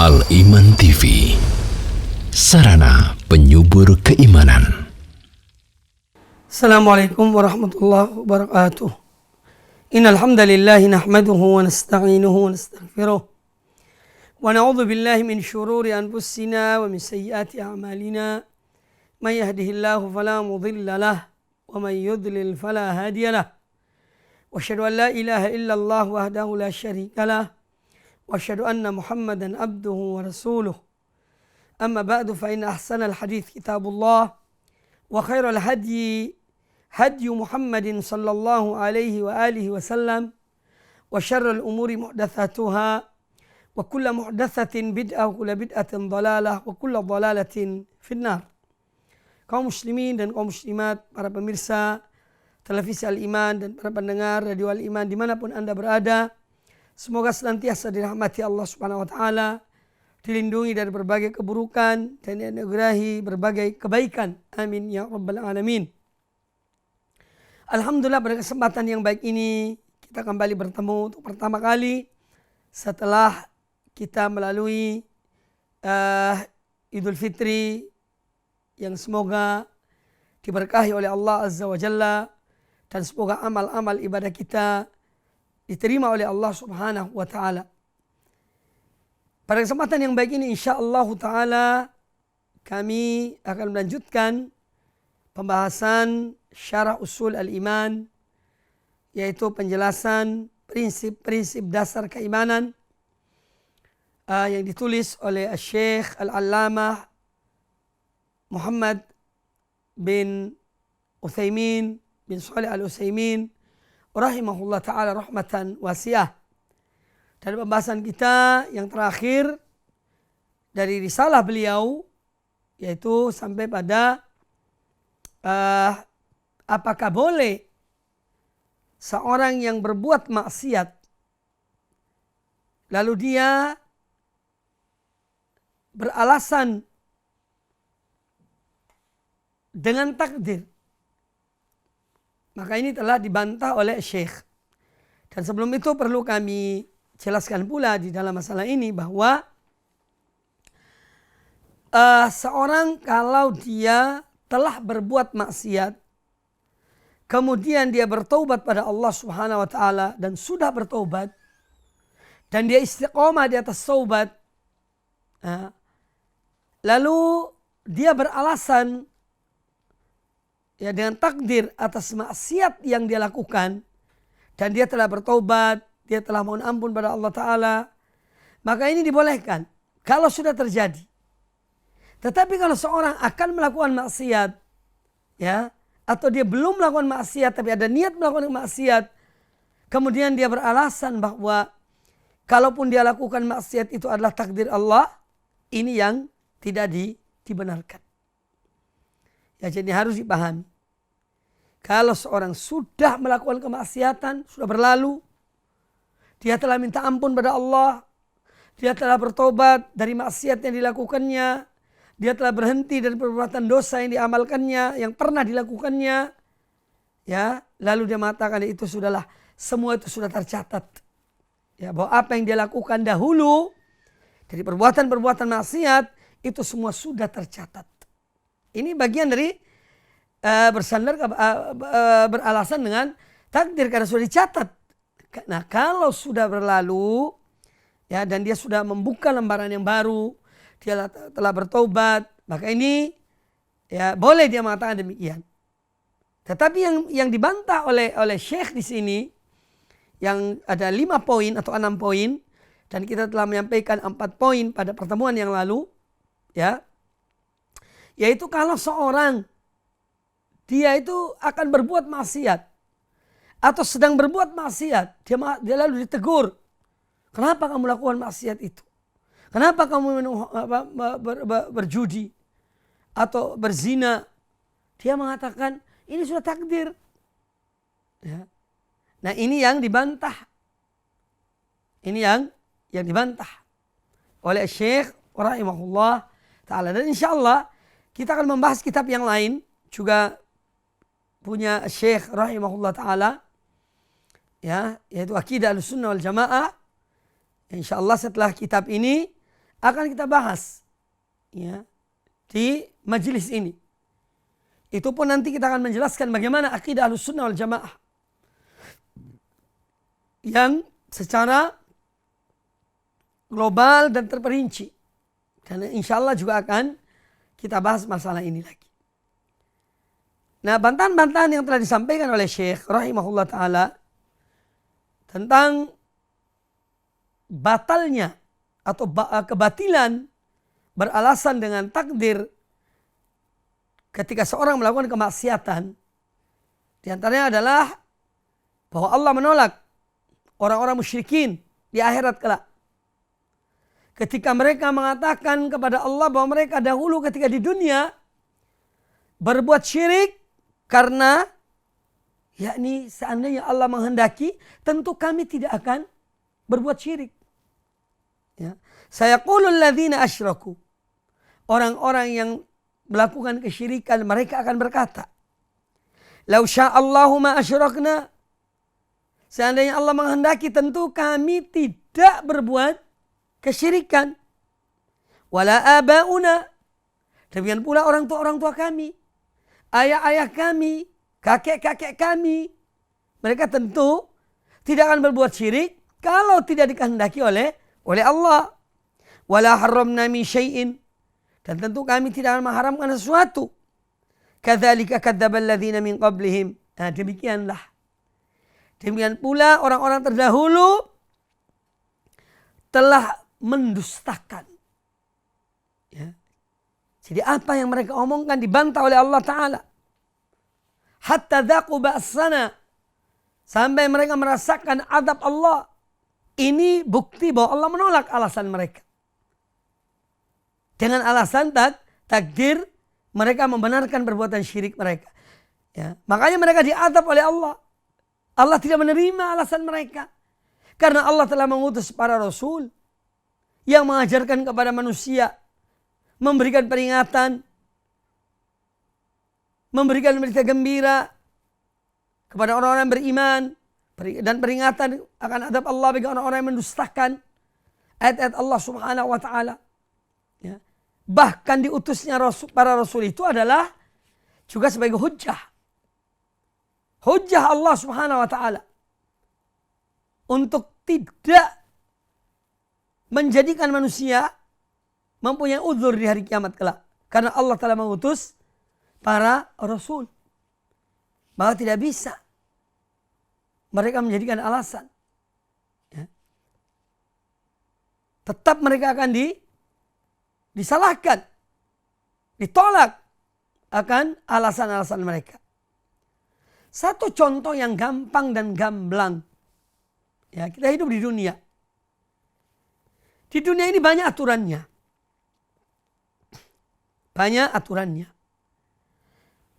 Al-Iman TV, sarana penyubur keimanan. Assalamualaikum warahmatullahi wabarakatuh. Innal hamdalillah nahmaduhu wa nasta'inuhu wa nastaghfiruh. Wa na'udzu billahi min shururi anfusina wa min sayyiati a'malina. May yahdihillahu fala mudilla lahu wa may yudlil fala hadiya lahu. Wa asyhadu an la ilaha illallah wahdahu la syarika lahu. Wa asyhadu anna Muhammadan abduhu wa rasuluh. Amma ba'du fa inna ahsanal hadits kitabullah wa khairal hadyi hadyu Muhammadin sallallahu alaihi wa alihi wasallam wa syarrul umuri muhdatsatuha wa kullu muhdatsatin bid'ah wa kullu bid'atin dhalalah wa kullu dhalalatin finnar. Kaum muslimin dan kaum muslimat, para pemirsa televisi Al-Iman dan para pendengar radio Al-Iman dimanapun Anda berada, semoga senantiasa dirahmati Allah Subhanahu wa taala, dilindungi dari berbagai keburukan dan dianugerahi berbagai kebaikan. Amin ya rabbal alamin. Alhamdulillah, pada kesempatan yang baik ini kita kembali bertemu untuk pertama kali setelah kita melalui Idul Fitri yang semoga diberkahi oleh Allah Azza wa Jalla, dan semoga amal-amal ibadah kita diterima oleh Allah Subhanahu wa taala. Pada kesempatan yang baik ini insyaallah taala kami akan melanjutkan pembahasan syarah usul al-iman, yaitu penjelasan prinsip-prinsip dasar keimanan yang ditulis oleh Syekh Al-Allamah Muhammad bin Utsaimin bin Shalih Al-Utsaimin rahimahullah ta'ala rahmatan wasi'ah. Dan pembahasan kita yang terakhir dari risalah beliau, yaitu sampai pada apakah boleh seorang yang berbuat maksiat lalu dia beralasan dengan takdir. Maka ini telah dibantah oleh Syekh. Dan sebelum itu perlu kami jelaskan pula di dalam masalah ini bahwa seorang kalau dia telah berbuat maksiat, kemudian dia bertaubat pada Allah Subhanahu wa taala dan sudah bertaubat, dan dia istiqomah di atas taubat, lalu dia beralasan ya dengan takdir atas maksiat yang dia lakukan, dan dia telah bertaubat, dia telah mohon ampun pada Allah Ta'ala, maka ini dibolehkan kalau sudah terjadi. Tetapi kalau seorang akan melakukan maksiat, ya, atau dia belum melakukan maksiat tapi ada niat melakukan maksiat, kemudian dia beralasan bahwa kalaupun dia lakukan maksiat itu adalah takdir Allah, ini yang tidak dibenarkan. Ya, jadi harus dipahami. Kalau seorang sudah melakukan kemaksiatan, sudah berlalu, dia telah minta ampun pada Allah, dia telah bertobat dari maksiat yang dilakukannya, dia telah berhenti dari perbuatan dosa yang diamalkannya, yang pernah dilakukannya, ya, lalu dia mengatakan itu sudahlah, semua itu sudah tercatat, ya, bahwa apa yang dia lakukan dahulu dari perbuatan-perbuatan maksiat itu semua sudah tercatat. Ini bagian dari bersandar beralasan dengan takdir karena sudah dicatat. Nah, kalau sudah berlalu, ya, dan dia sudah membuka lembaran yang baru, dia telah bertobat, maka ini ya boleh dia mengatakan demikian. Tetapi yang dibantah oleh Syekh di sini, yang ada 5 poin atau 6 poin, dan kita telah menyampaikan 4 poin pada pertemuan yang lalu, ya, yaitu kalau seorang dia itu akan berbuat maksiat atau sedang berbuat maksiat, dia lalu ditegur, kenapa kamu lakukan maksiat itu? Kenapa kamu berjudi atau berzina? Dia mengatakan ini sudah takdir. Ya. Nah, ini yang dibantah. Ini yang dibantah oleh Syekh rahimahullah ta'ala. Dan insya Allah kita akan membahas kitab yang lain juga punya Syekh rahimahullah ta'ala, ya, yaitu Aqidah Ahlussunnah wal Jamaah. Insya Allah setelah kitab ini akan kita bahas ya di majelis ini. Itu pun nanti kita akan menjelaskan bagaimana akidah Ahlussunnah wal Jamaah yang secara global dan terperinci. Dan insya Allah juga akan kita bahas masalah ini lagi. Nah, bantahan-bantahan yang telah disampaikan oleh Syekh rahimahullah ta'ala tentang batalnya atau kebatilan beralasan dengan takdir ketika seorang melakukan kemaksiatan, di antaranya adalah bahwa Allah menolak orang-orang musyrikin di akhirat kelak. Ketika mereka mengatakan kepada Allah bahwa mereka dahulu ketika di dunia berbuat syirik karena yakni seandainya Allah menghendaki tentu kami tidak akan berbuat syirik. Ya. Sayaqulul ladzina asyraku. Orang-orang yang melakukan kesyirikan mereka akan berkata, "Lau sya'allahu ma asyrakna." Seandainya Allah menghendaki tentu kami tidak berbuat kesyirikan. Wala abauna. Demikian pula orang tua kami, ayah-ayah kami, kakek-kakek kami. Mereka tentu tidak akan berbuat syirik kalau tidak dikehendaki oleh Allah. Wala harramna min syai'in. Dan tentu kami tidak akan mengharamkan sesuatu. Kadzalika kadzdzabal ladzina min qablihim. Nah, demikianlah. Demikian pula orang-orang terdahulu telah mendustakan. Ya. Jadi apa yang mereka omongkan dibantah oleh Allah Ta'ala. Hatta dzaqu ba'sana. Sampai mereka merasakan azab Allah. Ini bukti bahwa Allah menolak alasan mereka. Dengan alasan takdir mereka membenarkan perbuatan syirik mereka. Ya. Makanya mereka diazab oleh Allah. Allah tidak menerima alasan mereka. Karena Allah telah mengutus para rasul yang mengajarkan kepada manusia, memberikan peringatan, memberikan berita gembira kepada orang-orang beriman, dan peringatan akan azab Allah bagi orang-orang yang mendustakan ayat-ayat Allah Subhanahu wa taala. Ya. Bahkan diutusnya para rasul itu adalah juga sebagai hujjah. Hujjah Allah Subhanahu wa taala untuk tidak menjadikan manusia mempunyai uzur di hari kiamat kelak. Karena Allah telah mengutus para rasul. Maka tidak bisa mereka menjadikan alasan. Ya. Tetap mereka akan disalahkan, ditolak akan alasan-alasan mereka. Satu contoh yang gampang dan gamblang. Ya, kita hidup di dunia. Di dunia ini banyak aturannya. Banyak aturannya.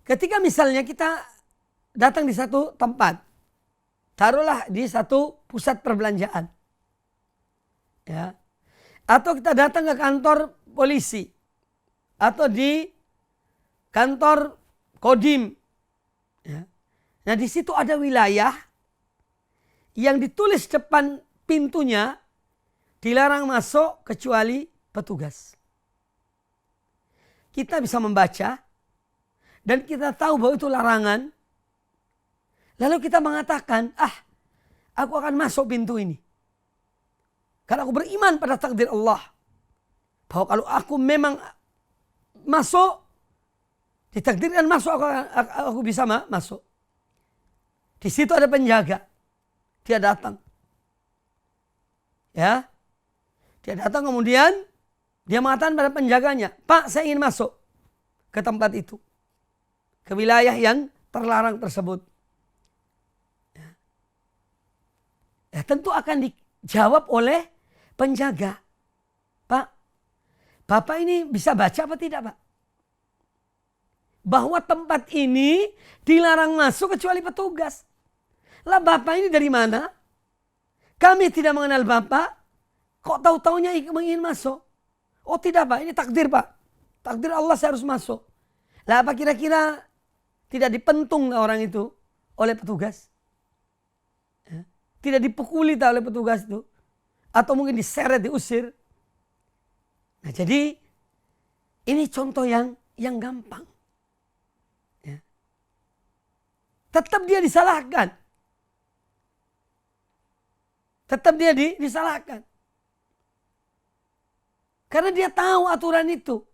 Ketika misalnya kita datang di satu tempat. Taruhlah di satu pusat perbelanjaan. Ya. Atau kita datang ke kantor polisi. Atau di kantor Kodim. Ya. Nah, di situ ada wilayah yang ditulis depan pintunya dilarang masuk kecuali petugas. Kita bisa membaca dan kita tahu bahwa itu larangan. Lalu kita mengatakan, aku akan masuk pintu ini. Karena aku beriman pada takdir Allah. Bahwa kalau aku memang masuk, ditakdirkan masuk, aku bisa masuk. Di situ ada penjaga. Dia datang. Ya. Dia datang kemudian dia mengatakan pada penjaganya, "Pak, saya ingin masuk ke tempat itu. Ke wilayah yang terlarang tersebut." Ya, tentu akan dijawab oleh penjaga. "Pak, Bapak ini bisa baca apa tidak, Pak? Bahwa tempat ini dilarang masuk kecuali petugas. Lah Bapak ini dari mana? Kami tidak mengenal Bapak. Kok tahu-taunya ingin masuk?" "Oh tidak Pak, ini takdir Pak. Takdir Allah saya harus masuk." Lah apa kira-kira tidak dipentung orang itu oleh petugas? Ya. Tidak dipukuli oleh petugas itu? Atau mungkin diseret, diusir? Nah, jadi ini contoh yang gampang. Ya. Tetap dia disalahkan. Tetap dia disalahkan. Karena dia tahu aturan itu.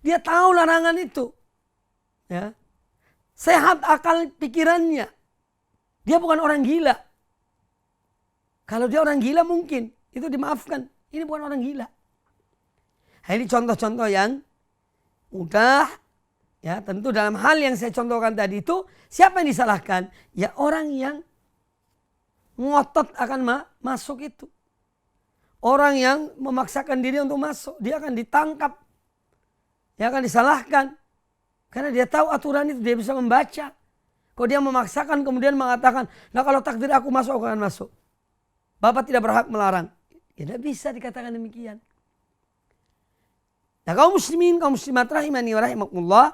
Dia tahu larangan itu. Ya. Sehat akal pikirannya. Dia bukan orang gila. Kalau dia orang gila mungkin itu dimaafkan. Ini bukan orang gila. Nah, ini contoh-contoh yang mudah. Ya, tentu dalam hal yang saya contohkan tadi itu, siapa yang disalahkan? Ya orang yang ngotot akan masuk itu. Orang yang memaksakan diri untuk masuk, dia akan ditangkap. Dia akan disalahkan. Karena dia tahu aturan itu, dia bisa membaca. Kalau dia memaksakan kemudian mengatakan, nah kalau takdir aku masuk, aku akan masuk. Bapak tidak berhak melarang. Ya tidak bisa dikatakan demikian. Nah kaum muslimin, kaum muslimat rahimani wa rahimakumullah.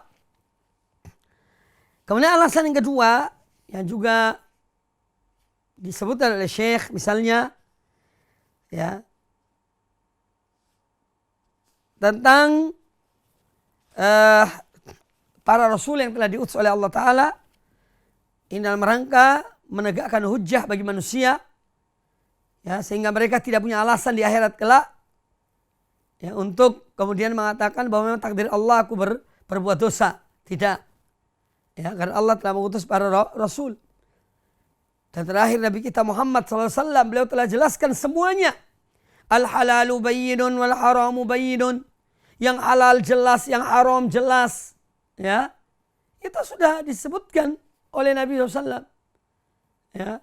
Kemudian alasan yang kedua, yang juga disebutkan oleh Syekh misalnya, ya, tentang para rasul yang telah diutus oleh Allah Ta'ala ini dalam rangka menegakkan hujjah bagi manusia, ya, sehingga mereka tidak punya alasan di akhirat kelak, ya, untuk kemudian mengatakan bahwa memang takdir Allah aku berbuat dosa. Tidak, ya, karena Allah telah mengutus para rasul. Dan terakhir Nabi kita Muhammad SAW, beliau telah jelaskan semuanya. Al-halalu bayyinun wal haramu bayyinun. Yang halal jelas, yang haram jelas. Ya, itu sudah disebutkan oleh Nabi SAW. Ya.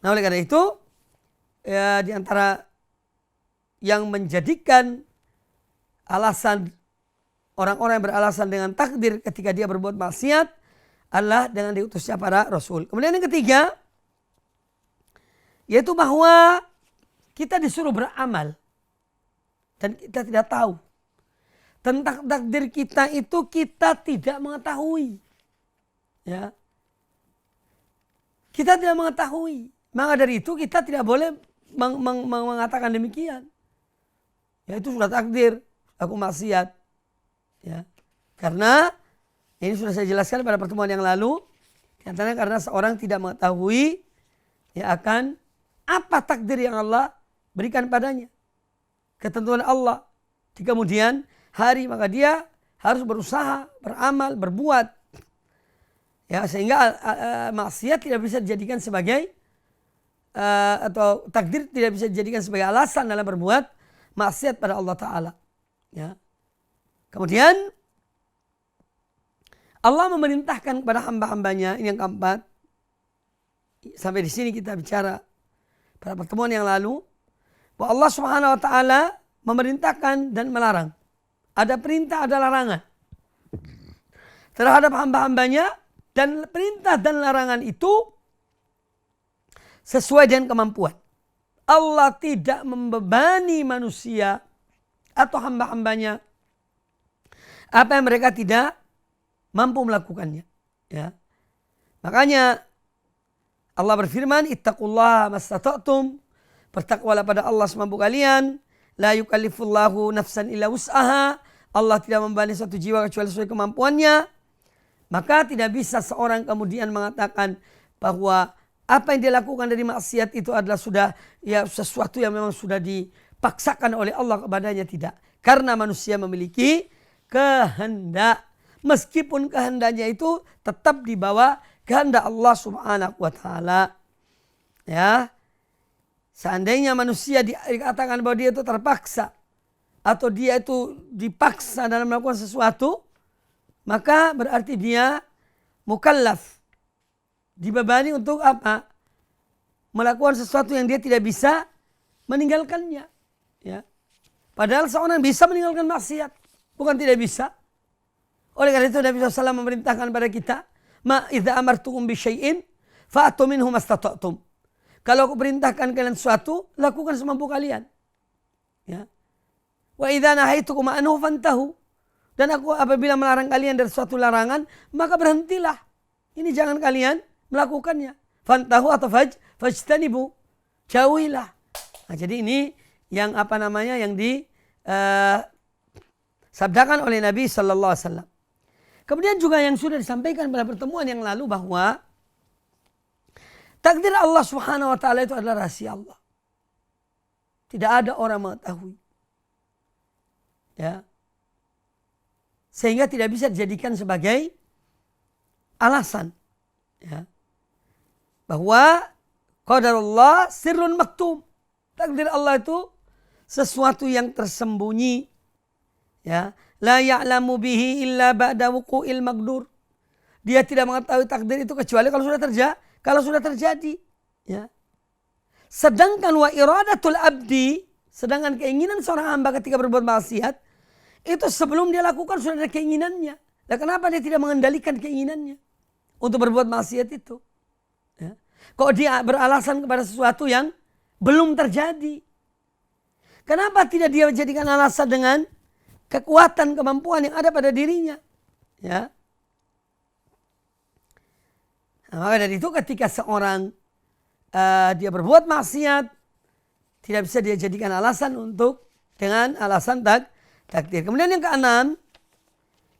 Nah oleh karena itu, ya, di antara yang menjadikan alasan orang-orang yang beralasan dengan takdir ketika dia berbuat maksiat adalah dengan diutusnya para rasul. Kemudian yang ketiga, yaitu bahwa kita disuruh beramal dan kita tidak tahu. Tentang takdir kita itu kita tidak mengetahui. Ya. Kita tidak mengetahui. Maka dari itu kita tidak boleh mengatakan demikian. Ya itu sudah takdir, aku maksiat. Ya. Karena ini sudah saya jelaskan pada pertemuan yang lalu. Karena seorang tidak mengetahui ya akan apa takdir yang Allah berikan padanya. Ketentuan Allah di kemudian hari, maka dia harus berusaha, beramal, berbuat. Ya, sehingga maksiat tidak bisa dijadikan sebagai atau takdir tidak bisa dijadikan sebagai alasan dalam berbuat maksiat pada Allah Ta'ala. Ya. Kemudian Allah memerintahkan kepada hamba-hambanya, ini yang keempat. Sampai di sini kita bicara pada pertemuan yang lalu, bahwa Allah Subhanahu Wa Ta'ala memerintahkan dan melarang. Ada perintah, ada larangan terhadap hamba-hambanya, dan perintah dan larangan itu sesuai dengan kemampuan. Allah tidak membebani manusia atau hamba-hambanya apa yang mereka tidak mampu melakukannya. Ya. Makanya Allah berfirman, ittaqullaha mastata'tum, bertakwalah pada Allah semampu kalian. La yukallifullahu nafsan illa wus'aha. Allah tidak membebani suatu jiwa kecuali sesuai kemampuannya. Maka tidak bisa seorang kemudian mengatakan bahwa apa yang dia lakukan dari maksiat itu adalah sudah ya sesuatu yang memang sudah dipaksakan oleh Allah kepadanya. Tidak. Karena manusia memiliki kehendak. Meskipun kehendaknya itu tetap di bawah kehendak Allah Subhanahu wa Ta'ala. Ya. Seandainya manusia dikatakan bahwa dia itu terpaksa atau dia itu dipaksa dalam melakukan sesuatu, maka berarti dia mukallaf, dibebani untuk apa? Melakukan sesuatu yang dia tidak bisa meninggalkannya. Ya. Padahal seorang bisa meninggalkan maksiat, bukan tidak bisa. Oleh karena itu Nabi SAW memerintahkan kepada kita, ma idza amartukum bi syai'in fa'tu minhu mastata'tum. Kalau aku perintahkan kalian sesuatu, lakukan semampu kalian. Ya. Wa idza nahaitukum anhu fantahu. Dan aku apabila melarang kalian dari suatu larangan, maka berhentilah. Ini jangan kalian melakukannya. Fantahu atau fajtanibu. Jauhilah. Nah, jadi ini yang yang sabdakan oleh Nabi Sallallahu Alaihi Wasallam. Kemudian juga yang sudah disampaikan pada pertemuan yang lalu bahwa takdir Allah Subhanahu Wa Taala itu adalah rahasia Allah. Tidak ada orang mengetahui. Ya. Sehingga tidak bisa dijadikan sebagai alasan. Ya. Bahwa qadarullah sirrun maktum. Takdir Allah itu sesuatu yang tersembunyi. Ya. La ya'lamu bihi illa ba'da wuqu'il maqdur. Dia tidak mengetahui takdir itu kecuali kalau sudah terjadi. Ya. Sedangkan wa iradatul abdi, sedangkan keinginan seorang hamba ketika berbuat maksiat, itu sebelum dia lakukan sudah ada keinginannya. Nah, kenapa dia tidak mengendalikan keinginannya untuk berbuat maksiat itu? Ya. Kok dia beralasan kepada sesuatu yang belum terjadi? Kenapa tidak dia menjadikan alasan dengan kekuatan, kemampuan yang ada pada dirinya? Ya. Nah, maka dari itu ketika seorang dia berbuat maksiat, tidak bisa dia jadikan alasan untuk dengan alasan takdir. Kemudian yang keenam,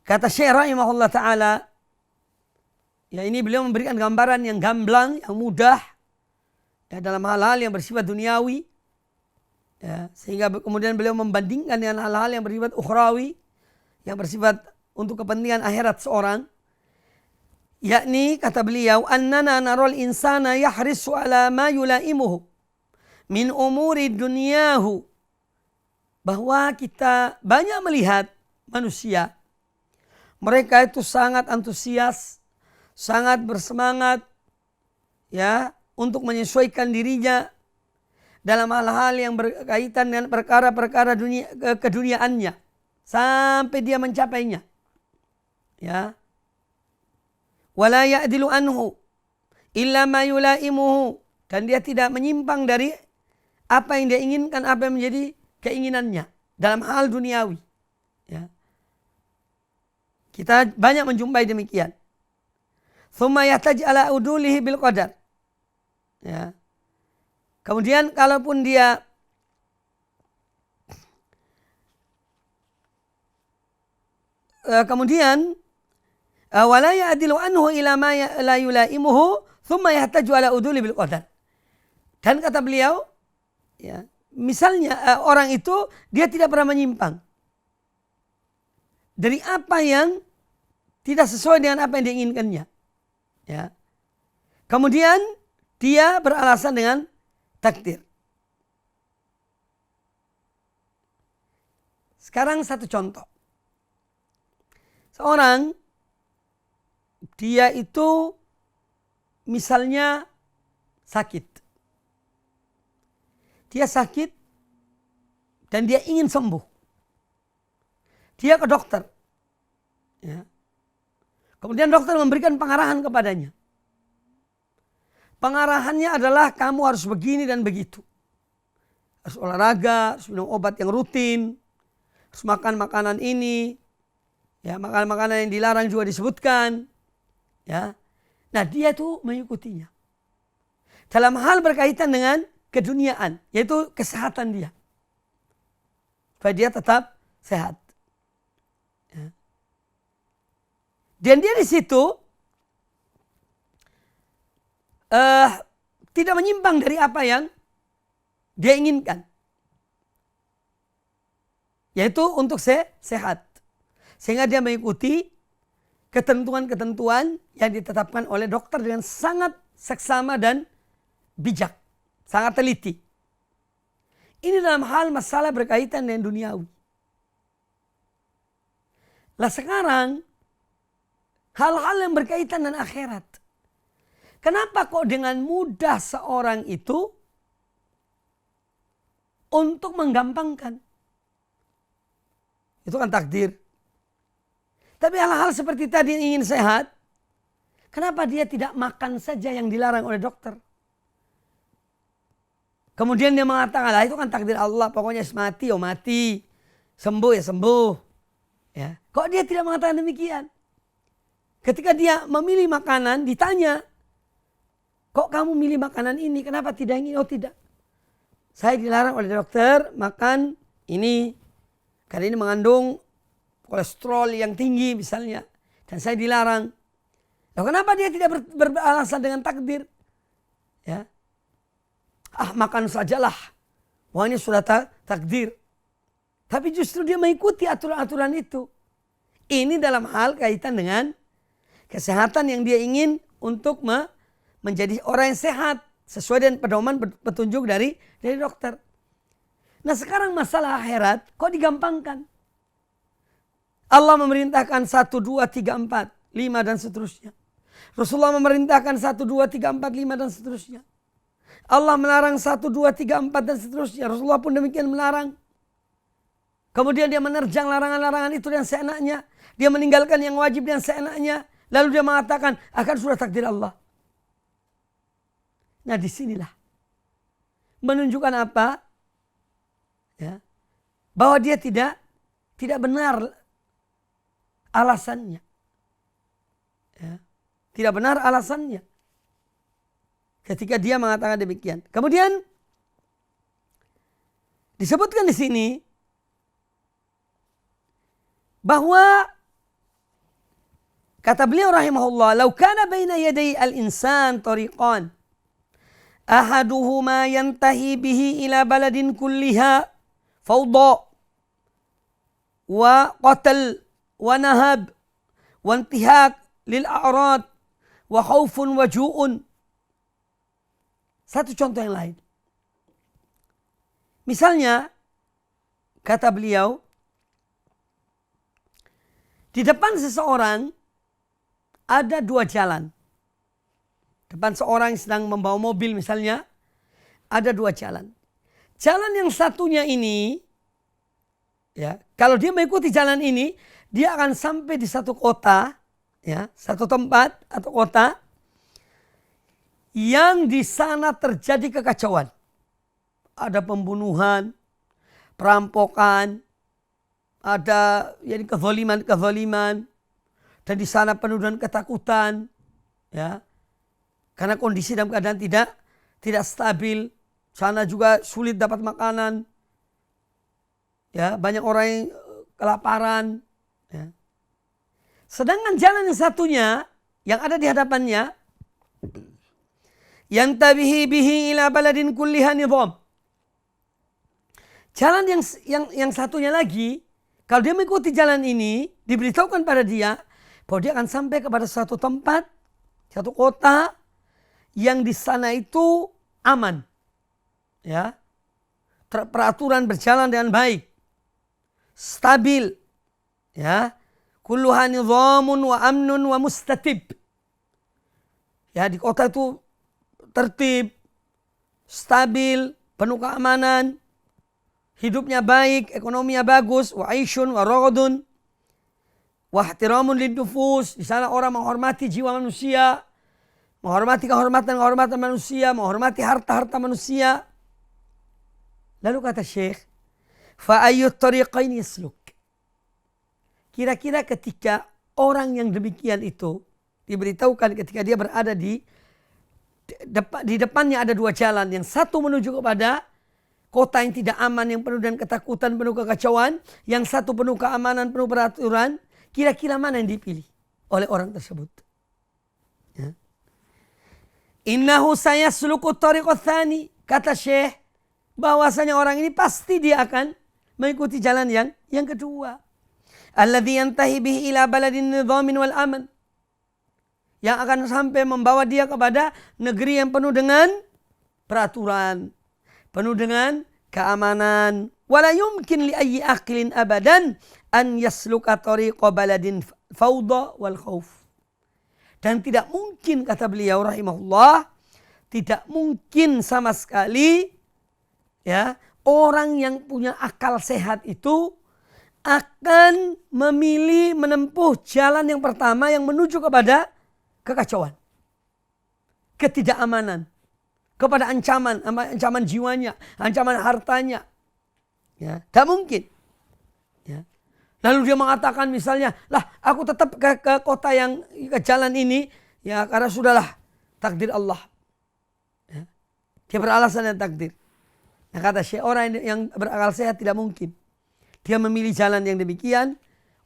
kata Syekh rahimahullah ta'ala, ya ini beliau memberikan gambaran yang gamblang, yang mudah, ya, dalam hal-hal yang bersifat duniawi. Ya, sehingga kemudian beliau membandingkan dengan hal-hal yang bersifat ukhrawi, yang bersifat untuk kepentingan akhirat seorang. Yakni kata beliau, annana narol insana yahrisu ala ma yulaimuhu min umuri dunyahu. Bahwa kita banyak melihat manusia, mereka itu sangat antusias, sangat bersemangat, ya, untuk menyesuaikan dirinya dalam hal-hal yang berkaitan dengan perkara-perkara keduniaannya sampai dia mencapainya. Ya. Wala ya'dilu anhu illa ma yulaimuhu, dan dia tidak menyimpang dari apa yang dia inginkan, apa yang menjadi keinginannya dalam hal duniawi. Ya. Kita banyak menjumpai demikian. Tsumma yahtaj ala udulihi bil qadar. Ya. Kemudian kalaupun dia wala ya'dilu anhu ila ma la yulaimuhu thumma yahtaju ala uduli bil qadar. Dan kata beliau, ya, misalnya orang itu dia tidak pernah menyimpang dari apa yang tidak sesuai dengan apa yang diinginkannya. Ya. Kemudian dia beralasan dengan takdir. Sekarang satu contoh. Seorang dia itu misalnya sakit. Dia sakit dan dia ingin sembuh. Dia ke dokter. Ya. Kemudian dokter memberikan pengarahan kepadanya. Pengarahannya adalah kamu harus begini dan begitu. Harus olahraga, harus minum obat yang rutin, harus makan makanan ini. Ya, makanan-makanan yang dilarang juga disebutkan. Ya. Nah, dia itu mengikutinya. Dalam hal berkaitan dengan keduniaan, yaitu kesehatan dia. Supaya dia tetap sehat. Ya. Dan dia di situ tidak menyimpang dari apa yang dia inginkan. Yaitu untuk sehat. Sehingga dia mengikuti ketentuan-ketentuan yang ditetapkan oleh dokter dengan sangat seksama dan bijak. Sangat teliti. Ini dalam hal masalah berkaitan dengan duniawi. Lah sekarang, hal-hal yang berkaitan dengan akhirat. Kenapa kok dengan mudah seorang itu untuk menggampangkan? Itu kan takdir. Tapi hal-hal seperti tadi yang ingin sehat, kenapa dia tidak makan saja yang dilarang oleh dokter? Kemudian dia mengatakan, lah itu kan takdir Allah, pokoknya mati ya mati, sembuh ya sembuh. Ya. Kok dia tidak mengatakan demikian? Ketika dia memilih makanan, ditanya, kok kamu milih makanan ini, kenapa tidak ini? Oh tidak, saya dilarang oleh dokter makan ini, karena ini mengandung kolesterol yang tinggi misalnya, dan saya dilarang. Loh, kenapa dia tidak beralasan dengan takdir? Ya, makan sajalah. Wah, ini sudah takdir. Tapi justru dia mengikuti aturan-aturan itu. Ini dalam hal kaitan dengan kesehatan yang dia ingin untuk menjadi orang yang sehat sesuai dengan pedoman petunjuk dari dokter. Nah, sekarang masalah akhirat kok digampangkan? Allah memerintahkan 1, 2, 3, 4, 5 dan seterusnya. Rasulullah memerintahkan 1, 2, 3, 4, 5 dan seterusnya. Allah melarang 1, 2, 3, 4 dan seterusnya. Rasulullah pun demikian melarang. Kemudian dia menerjang larangan-larangan itu dan seenaknya. Dia meninggalkan yang wajib dan seenaknya. Lalu dia mengatakan akan sudah takdir Allah. Nah, disinilah menunjukkan apa? Ya, bahwa dia tidak benar alasannya. Ya, tidak benar alasannya ketika dia mengatakan demikian. Kemudian disebutkan di sini bahwa kata beliau rahimahullah, "Lau kana baina yaday al-insan tariqan, ahaduhuma yantahi bihi ila baladin kulliha fawda wa qatal wa nahab wa intihak lil a'rad wa khaufun wa ju'un." Satu contoh yang lain. Misalnya kata beliau, di depan seseorang ada 2 jalan. Depan seorang yang sedang membawa mobil misalnya, ada 2 jalan. Jalan yang satunya ini, ya, kalau dia mengikuti jalan ini, dia akan sampai di satu kota, ya, satu tempat atau kota yang di sana terjadi kekacauan. Ada pembunuhan, perampokan, ada yani kezaliman, dan di sana penuh dengan ketakutan, ya, karena kondisi dalam keadaan tidak stabil. Sana juga sulit dapat makanan, ya, banyak orang yang kelaparan, ya. Sedangkan jalan yang satunya yang ada di hadapannya, yantabihi bihi ila baladin kulliha nizam. Jalan yang satunya lagi, kalau dia mengikuti jalan ini, diberitahukan pada dia bahwa dia akan sampai kepada suatu tempat, satu kota yang di sana itu aman, ya, peraturan berjalan dengan baik, stabil, ya, kulluha nizamun wa amnun wa mustatib. Ya, di kota itu tertib, stabil, penuh keamanan, hidupnya baik, ekonominya bagus, wa aishun wa raghadun wa ihtiramun lid-nufus. Di sana orang menghormati jiwa manusia, menghormati kehormatan manusia, menghormati harta-harta manusia. Lalu kata Syekh, fa ayyut tariqain yasluk. Kira-kira ketika orang yang demikian itu diberitahukan ketika dia berada di depannya ada 2 jalan, yang satu menuju kepada kota yang tidak aman, yang penuh dengan ketakutan, penuh kekacauan, yang satu penuh keamanan, penuh peraturan, kira-kira mana yang dipilih oleh orang tersebut? Ya. Innahu sayasluku tariqat tsani, kata Syekh, bahwasanya orang ini pasti dia akan mengikuti jalan yang kedua. Alladzi yantahi bihi ila baladin nidhamin wal aman, yang akan sampai membawa dia kepada negeri yang penuh dengan peraturan, penuh dengan keamanan. Wala yumkin li ayyi aqlin abadan an yasluka tariqa baladin fawda wal khauf. Dan tidak mungkin, kata beliau rahimahullah, tidak mungkin sama sekali, ya, orang yang punya akal sehat itu akan memilih menempuh jalan yang pertama yang menuju kepada kekacauan, ketidakamanan, kepada ancaman jiwanya, ancaman hartanya. Ya, tak mungkin. Ya. Lalu dia mengatakan misalnya, lah aku tetap ke kota yang ke jalan ini, ya karena sudahlah takdir Allah. Ya. Dia beralasan dengan takdir. Nah, kata Syekh, orang yang berakal sehat tidak mungkin dia memilih jalan yang demikian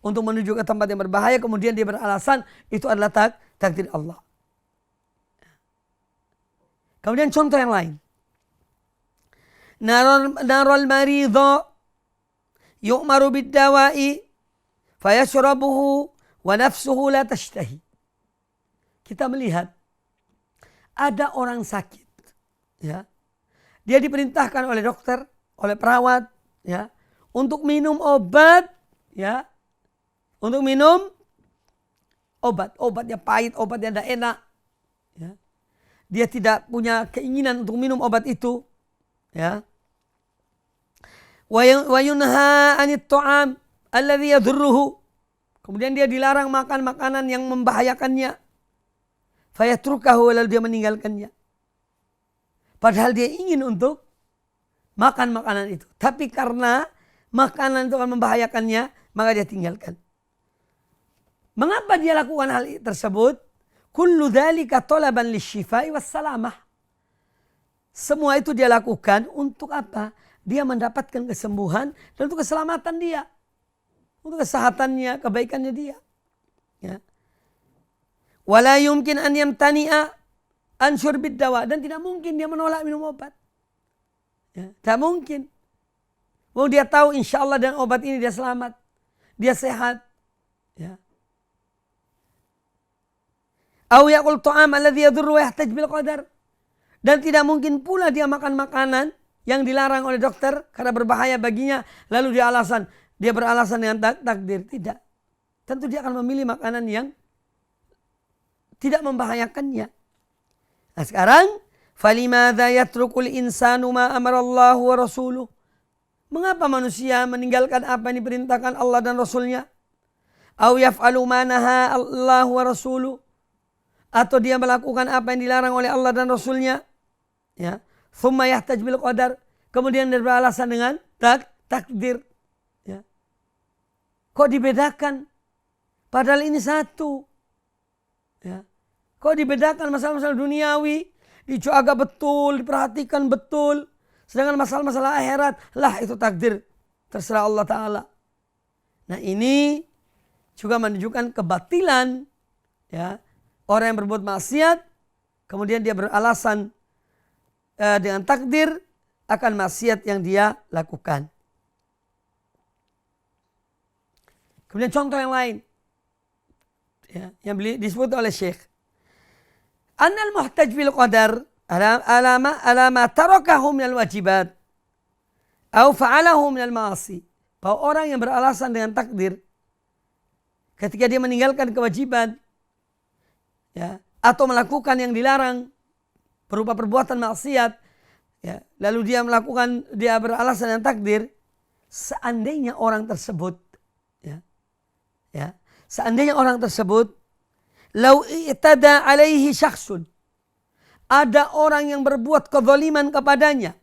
untuk menuju ke tempat yang berbahaya, kemudian dia beralasan itu adalah takdir Allah. Kemudian contoh yang lain. Narol maridho yu'maru bid-dawa'i fayashrabuhu wa nafsuhu la tashtahi. Kita melihat ada orang sakit, ya. Dia diperintahkan oleh dokter, oleh perawat, ya, untuk minum obat, ya. Untuk minum obatnya pahit, obatnya tidak enak, ya. Dia tidak punya keinginan untuk minum obat itu, ya. Wa yunha 'anit ta'am alladhi yadhurruhu. Kemudian dia dilarang makan makanan yang membahayakannya. Fayatrukahu, lalu dia meninggalkannya. Padahal dia ingin untuk makan makanan itu. Tapi karena makanan itu akan membahayakannya, maka dia tinggalkan. Mengapa dia lakukan hal tersebut? Kullu dzalika talaban lisyifai wassalamah. Semua itu dia lakukan untuk apa? Dia mendapatkan kesembuhan dan untuk keselamatan dia. Untuk kesehatannya, kebaikannya dia. Ya. Wala yumkin an yamtani'a an syurbid dawa. Dan tidak mungkin dia menolak minum obat. Ya, tidak mungkin. Mau dia tahu insya Allah dengan obat ini dia selamat. Dia sehat. Ya. Au yaqul ta'am alladhi yadurru wa yahtaj bil qadar. Dan tidak mungkin pula dia makan makanan yang dilarang oleh dokter karena berbahaya baginya. Lalu dia beralasan dengan takdir. Tidak. Tentu dia akan memilih makanan yang tidak membahayakannya. Nah sekarang, falimadza yatrukul insanu ma amarallahu wa rasuluh. Mengapa manusia meninggalkan apa yang diperintahkan Allah dan Rasulnya? Au yaf'alu ma naha Allah wa rasuluh. Atau dia melakukan apa yang dilarang oleh Allah dan Rasulnya. Ya. Thumma yahtaj bil qadar. Kemudian dia beralasan dengan takdir. Ya. Kok dibedakan? Padahal ini satu. Ya. Kok dibedakan masalah-masalah duniawi? Dijaga betul, diperhatikan betul. Sedangkan masalah-masalah akhirat, lah itu takdir. Terserah Allah Ta'ala. Nah ini juga menunjukkan kebatilan. Ya. Orang yang berbuat maksiat, kemudian dia beralasan dengan takdir akan maksiat yang dia lakukan. Kemudian contoh yang lain. Ya, yang disebut oleh Syekh. Annal muhtaj bil qadar alama tarakahu minal wajibat au fa'alahu minal ma'asi. Bahwa orang yang beralasan dengan takdir ketika dia meninggalkan kewajiban, ya, atau melakukan yang dilarang berupa perbuatan maksiat, ya, lalu dia beralasan dengan takdir, seandainya orang tersebut, ya, seandainya orang tersebut, lau i'tada alaihi syakhsun, ada orang yang berbuat kezaliman kepadanya,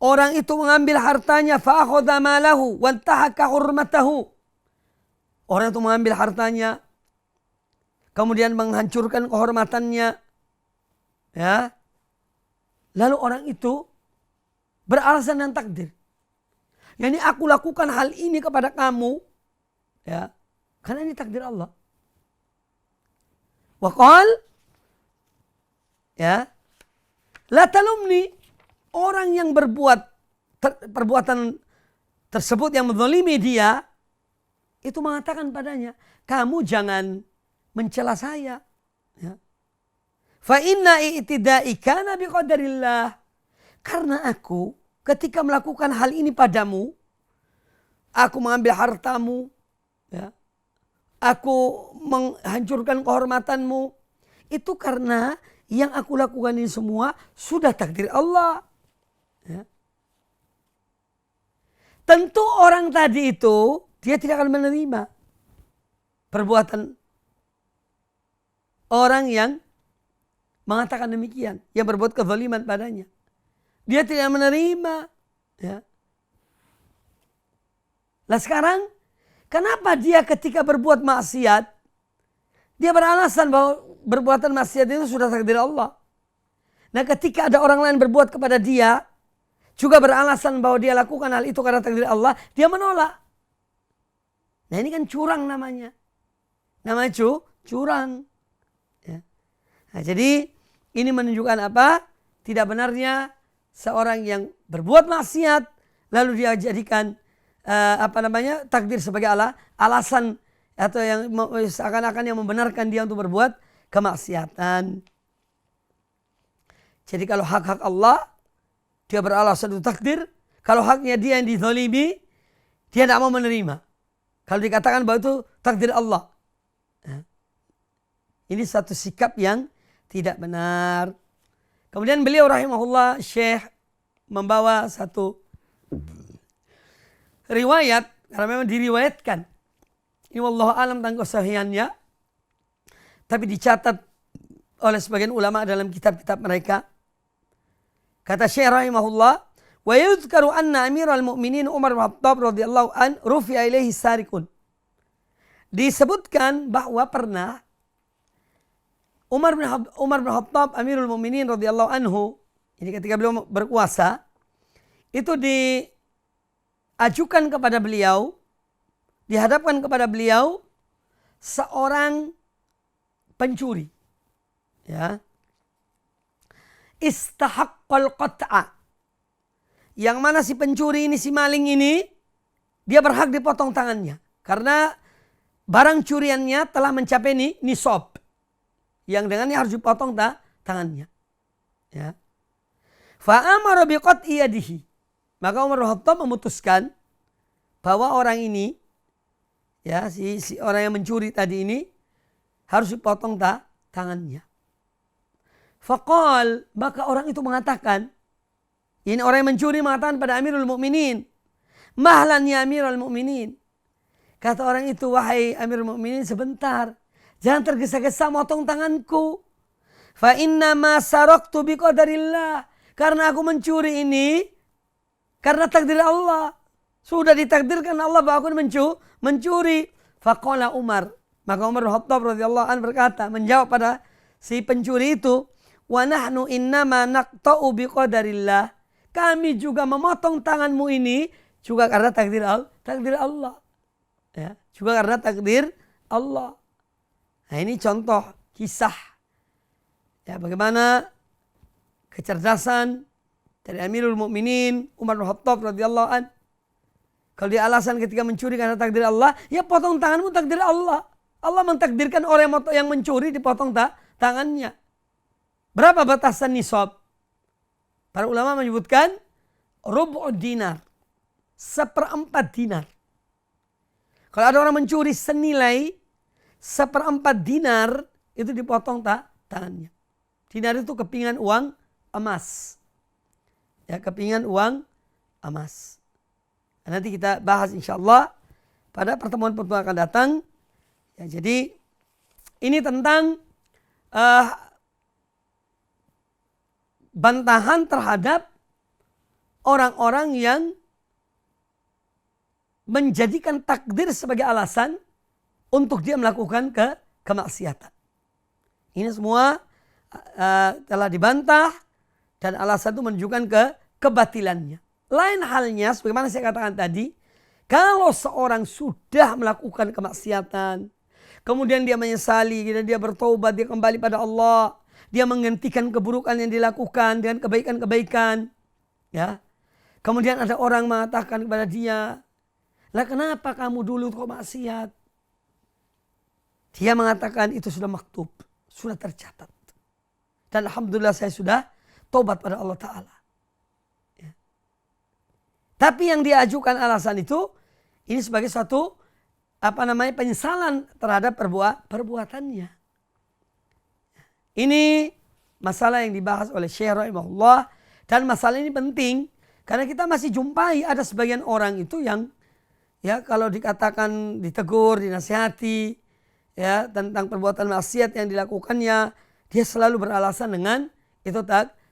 orang itu mengambil hartanya, fa'akhadha malahu wantahaka hurmatahu, orang itu mengambil hartanya, kemudian menghancurkan kehormatannya, ya, lalu orang itu beralasan dengan takdir, yani aku lakukan hal ini kepada kamu, ya, karena ini takdir Allah. Waqal, ya, la talumni, orang yang berbuat perbuatan tersebut yang menzalimi dia, itu mengatakan padanya, kamu jangan mencela saya. Ya. Fa inna i'tidai kana biqadarillah. Karena aku ketika melakukan hal ini padamu, aku mengambil hartamu, ya, aku menghancurkan kehormatanmu, itu karena yang aku lakukan ini semua sudah takdir Allah. Ya. Tentu orang tadi itu dia tidak akan menerima perbuatan orang yang mengatakan demikian, yang berbuat kezaliman padanya. Dia tidak menerima. Ya. Nah sekarang, kenapa dia ketika berbuat maksiat, dia beralasan bahwa perbuatan maksiat itu sudah takdir Allah. Nah ketika ada orang lain berbuat kepada dia, juga beralasan bahwa dia lakukan hal itu karena takdir Allah, dia menolak. Nah ini kan curang namanya. Namanya curang. Ya. Nah, jadi ini menunjukkan apa? Tidak benarnya seorang yang berbuat maksiat lalu dia jadikan takdir sebagai alasan atau yang seakan-akan yang membenarkan dia untuk berbuat kemaksiatan. Jadi kalau hak-hak Allah dia beralasan untuk takdir, kalau haknya dia yang dizalimi dia tidak mau menerima. Kalau dikatakan bahwa itu takdir Allah. Ini satu sikap yang tidak benar. Kemudian beliau rahimahullah Syekh membawa satu riwayat, karena memang diriwayatkan. Ini wallahu alam tentang kesahihannya. Tapi dicatat oleh sebagian ulama dalam kitab-kitab mereka. Kata Syekh rahimahullah, wa yuzkaru anna Amirul Mukminin Umar bin Khattab radhiyallahu an rufi'a ilaihi sarikun. Disebutkan bahwa pernah Umar bin Khattab Amirul Mukminin radhiyallahu anhu, ini ketika beliau berkuasa, itu diajukan kepada beliau, dihadapkan kepada beliau seorang pencuri. Ya. Istahaqqal qat'a. Yang mana si pencuri ini, si maling ini, dia berhak dipotong tangannya. Karena barang curiannya telah mencapai nisab. Yang dengannya harus dipotong tangannya. Ya. Fa'amara biqat'i yadihi. Maka Umar bin Khattab memutuskan bahwa orang ini, ya si orang yang mencuri tadi ini harus dipotong tangannya. Faqal, maka orang itu mengatakan, ini orang yang mencuri mengatakan pada Amirul Mukminin, mahlan ya Amirul Mukminin. Kata orang itu, wahai Amirul Mukminin, sebentar, jangan tergesa-gesa motong tanganku. Fa inna ma saraktu biqadarillah. Karena aku mencuri ini karena takdir Allah. Sudah ditakdirkan Allah bahwa aku mencuri. Faqala Umar. Maka Umar bin Khattab radhiyallahu anhu berkata, menjawab pada si pencuri itu, wa nahnu innama naqta'u biqadarillah. Kami juga memotong tanganmu ini juga karena takdir Allah. Ya, juga karena takdir Allah. Nah, ini contoh kisah ya bagaimana kecerdasan dari Amirul Mukminin Umar bin Khattab radhiyallahu an. Kalau dia alasan ketika mencuri karena takdir Allah, ya potong tanganmu takdir Allah. Allah mentakdirkan orang yang mencuri dipotong tangannya. Berapa batasan nisab? Para ulama menyebutkan rubu' dinar, 1/4 dinar. Kalau ada orang mencuri senilai 1/4 dinar, itu dipotong tangannya. Dinar itu kepingan uang emas. Ya, kepingan uang emas. Nanti kita bahas insyaAllah pada pertemuan-pertemuan akan datang. Ya, jadi ini tentang bantahan terhadap orang-orang yang menjadikan takdir sebagai alasan untuk dia melakukan kemaksiatan. Ini semua telah dibantah dan alasan itu menunjukkan kebatilannya. Lain halnya sebagaimana saya katakan tadi, kalau seorang sudah melakukan kemaksiatan, kemudian dia menyesali, dan dia bertobat, dia kembali pada Allah, dia menghentikan keburukan yang dilakukan dengan kebaikan-kebaikan. Ya. Kemudian ada orang mengatakan kepada dia, lah kenapa kamu dulu kok maksiat? Dia mengatakan itu sudah maktub, sudah tercatat. Dan alhamdulillah saya sudah tobat pada Allah Ta'ala. Ya. Tapi yang diajukan alasan itu, ini sebagai suatu penyesalan terhadap perbuatannya. Ini masalah yang dibahas oleh Syekh rahimahullah, dan masalah ini penting karena kita masih jumpai ada sebagian orang itu yang ya kalau dikatakan ditegur, dinasihati ya tentang perbuatan maksiat yang dilakukannya, dia selalu beralasan dengan itu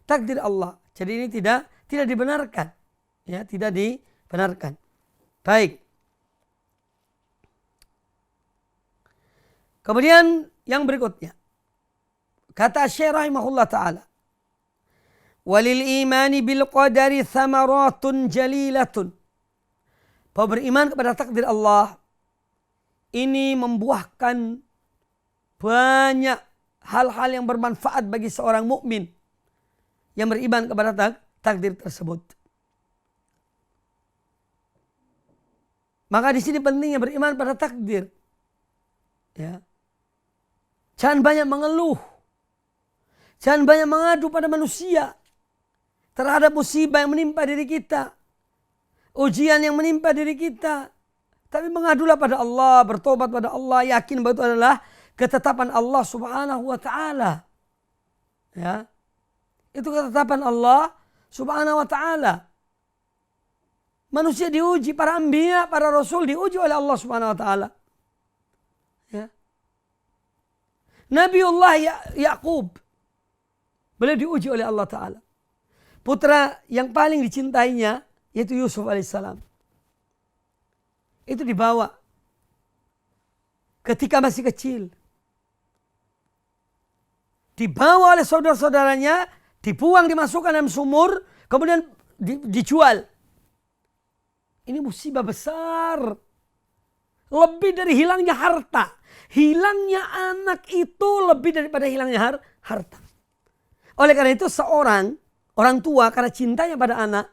takdir Allah. Jadi ini tidak dibenarkan. Ya, tidak dibenarkan. Baik. Kemudian yang berikutnya. Kata Syekh rahimahullah ta'ala. Walil imani bil qadari thamaratun jalilatun. Bahwa beriman kepada takdir Allah ini membuahkan banyak hal-hal yang bermanfaat bagi seorang mukmin yang beriman kepada takdir tersebut. Maka di sini pentingnya beriman pada takdir. Ya. Jangan banyak mengeluh. Jangan banyak mengadu pada manusia terhadap musibah yang menimpa diri kita, ujian yang menimpa diri kita. Tapi mengadulah pada Allah, bertobat pada Allah, yakin bahwa itu adalah ketetapan Allah Subhanahu wa taala. Ya. Itu ketetapan Allah Subhanahu wa taala. Manusia diuji, para anbiya, para rasul diuji oleh Allah Subhanahu wa taala. Ya. Nabiullah Yaqub, beliau diuji oleh Allah taala. Putra yang paling dicintainya yaitu Yusuf alaihissalam. Itu dibawa ketika masih kecil. Dibawa oleh saudara-saudaranya, dibuang, dimasukkan dalam sumur, kemudian dijual. Ini musibah besar. Lebih dari hilangnya harta. Hilangnya anak itu lebih daripada hilangnya harta. Oleh karena itu orang tua karena cintanya pada anak,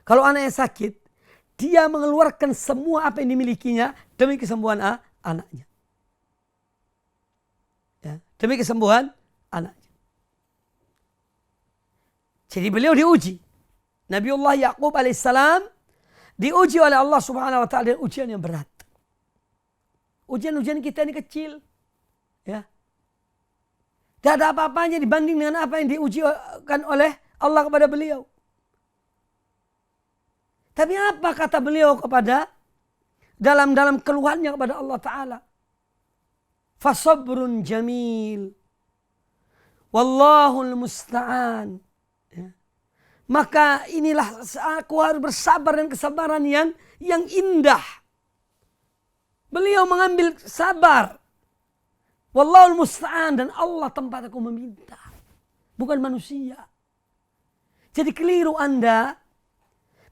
kalau anaknya sakit, dia mengeluarkan semua apa yang dimilikinya demi kesembuhan anaknya. Ya, demi kesembuhan anaknya. Jadi beliau diuji. Nabiullah Yaqub alaihissalam diuji oleh Allah Subhanahu wa taala dengan ujian yang berat. Ujian-ujian kita ini kecil. Ya. Tidak ada apa-apanya dibanding dengan apa yang diujikan oleh Allah kepada beliau. Tapi apa kata beliau kepada dalam keluhannya kepada Allah Ta'ala? Fasabrun jamil. Wallahul musta'an. Ya. Maka inilah aku harus bersabar dan kesabaran yang indah. Beliau mengambil sabar. Wallahul musta'an, dan Allah tempat aku meminta. Bukan manusia. Jadi keliru Anda.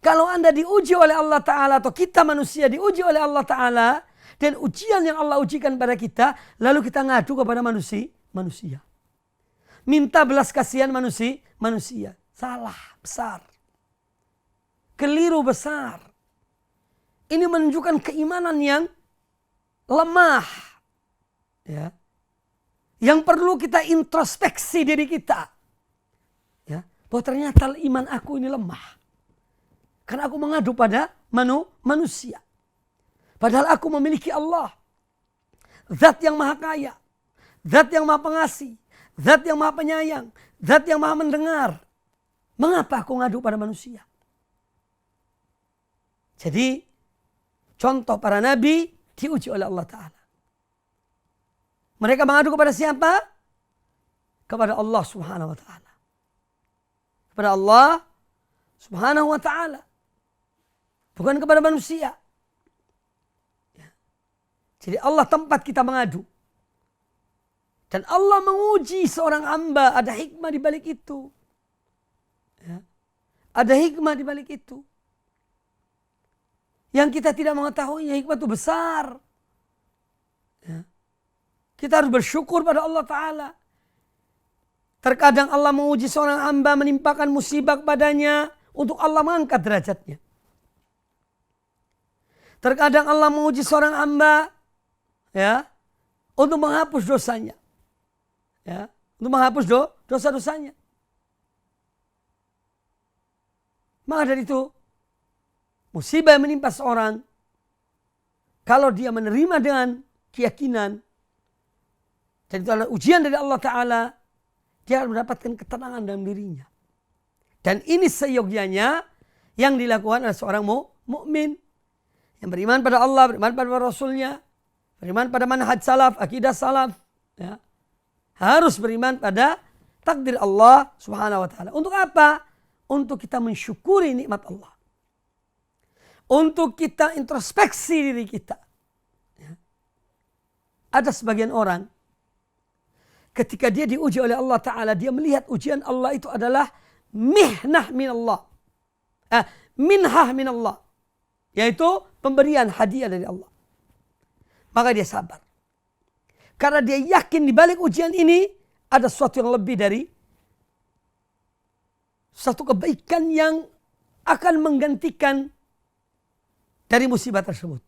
Kalau Anda diuji oleh Allah Ta'ala atau kita manusia diuji oleh Allah Ta'ala. Dan ujian yang Allah ujikan pada kita. Lalu kita ngadu kepada manusia. Minta belas kasihan manusia. Salah besar. Keliru besar. Ini menunjukkan keimanan yang lemah. Ya. Yang perlu kita introspeksi diri kita. Ya. Bahwa ternyata iman aku ini lemah. Karena aku mengadu pada manusia. Padahal aku memiliki Allah. Zat yang maha kaya. Zat yang maha pengasih. Zat yang maha penyayang. Zat yang maha mendengar. Mengapa aku ngadu pada manusia? Jadi contoh para nabi diuji oleh Allah Ta'ala. Mereka mengadu kepada siapa? Kepada Allah Subhanahu wa Ta'ala. Kepada Allah Subhanahu wa Ta'ala. Bukan kepada manusia. Ya. Jadi Allah tempat kita mengadu. Dan Allah menguji seorang hamba. Ada hikmah di balik itu. Ya. Ada hikmah di balik itu. Yang kita tidak mengetahuinya, hikmah itu besar. Ya. Kita harus bersyukur pada Allah Ta'ala. Terkadang Allah menguji seorang hamba, menimpakan musibah kepadanya untuk Allah mengangkat derajatnya. Terkadang Allah menguji seorang hamba, ya, untuk menghapus dosanya. Ya, untuk menghapus dosa-dosanya. Maka dari itu, musibah yang menimpa seorang, kalau dia menerima dengan keyakinan, dan itu adalah ujian dari Allah Ta'ala, dia akan mendapatkan ketenangan dalam dirinya. Dan ini seyogyanya yang dilakukan oleh seorang mukmin yang beriman pada Allah, beriman pada Rasulnya, beriman pada manhaj salaf, akidah salaf. Ya. Harus beriman pada takdir Allah Subhanahu wa Ta'ala. Untuk apa? Untuk kita mensyukuri nikmat Allah. Untuk kita introspeksi diri kita. Ya. Ada sebagian orang, ketika dia diuji oleh Allah Ta'ala, dia melihat ujian Allah itu adalah mihnah min Allah. Minhah min Allah. Yaitu pemberian hadiah dari Allah. maka dia sabar. Karena dia yakin di balik ujian ini ada sesuatu yang lebih dari satu kebaikan yang akan menggantikan dari musibah tersebut.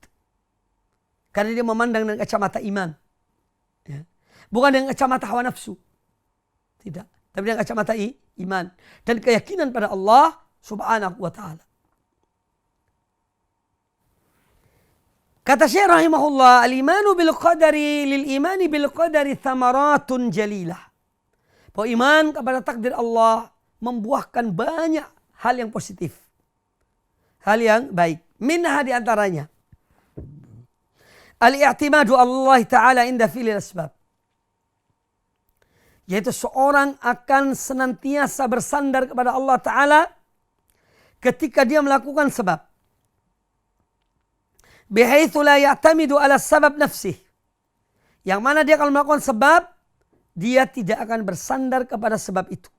Karena dia memandang dengan kacamata iman. Ya. Bukan dengan kacamata hawa nafsu. Tidak. Tapi dengan kacamata iman. Dan keyakinan pada Allah subhanahu wa ta'ala. Kata Syekh rahimahullah, al-imanu bil qadari lil imani bil qadari thamaratun jalilah. Bahwa iman kepada takdir Allah membuahkan banyak hal yang positif. Hal yang baik. Minha di antaranya al-i'timadu Allah Ta'ala inda fi'lil asbab. Yaitu seorang akan senantiasa bersandar kepada Allah Ta'ala ketika dia melakukan sebab. Bihaitsu la ya'tamidu ala sabab nafsih. Yang mana dia kalau melakukan sebab, dia tidak akan bersandar kepada sebab itu.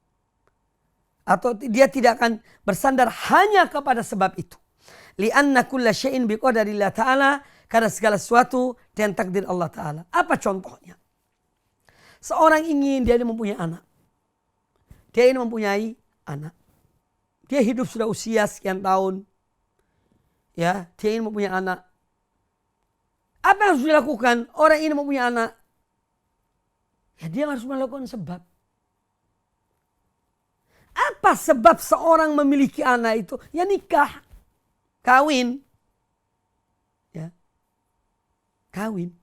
Atau dia tidak akan bersandar hanya kepada sebab itu. Li'anna kulla syai'in biqadarillah ta'ala. Karena segala sesuatu dengan takdir Allah Ta'ala. Apa contohnya? Seorang ingin dia mempunyai anak. Dia ingin mempunyai anak. Dia hidup sudah usia sekian tahun. Ya, dia ingin mempunyai anak. Apa yang harus dilakukan? Orang ini mempunyai anak. Ya dia harus melakukan sebab. Apa sebab seorang memiliki anak itu? Ya nikah. Kawin. Ya. Kawin.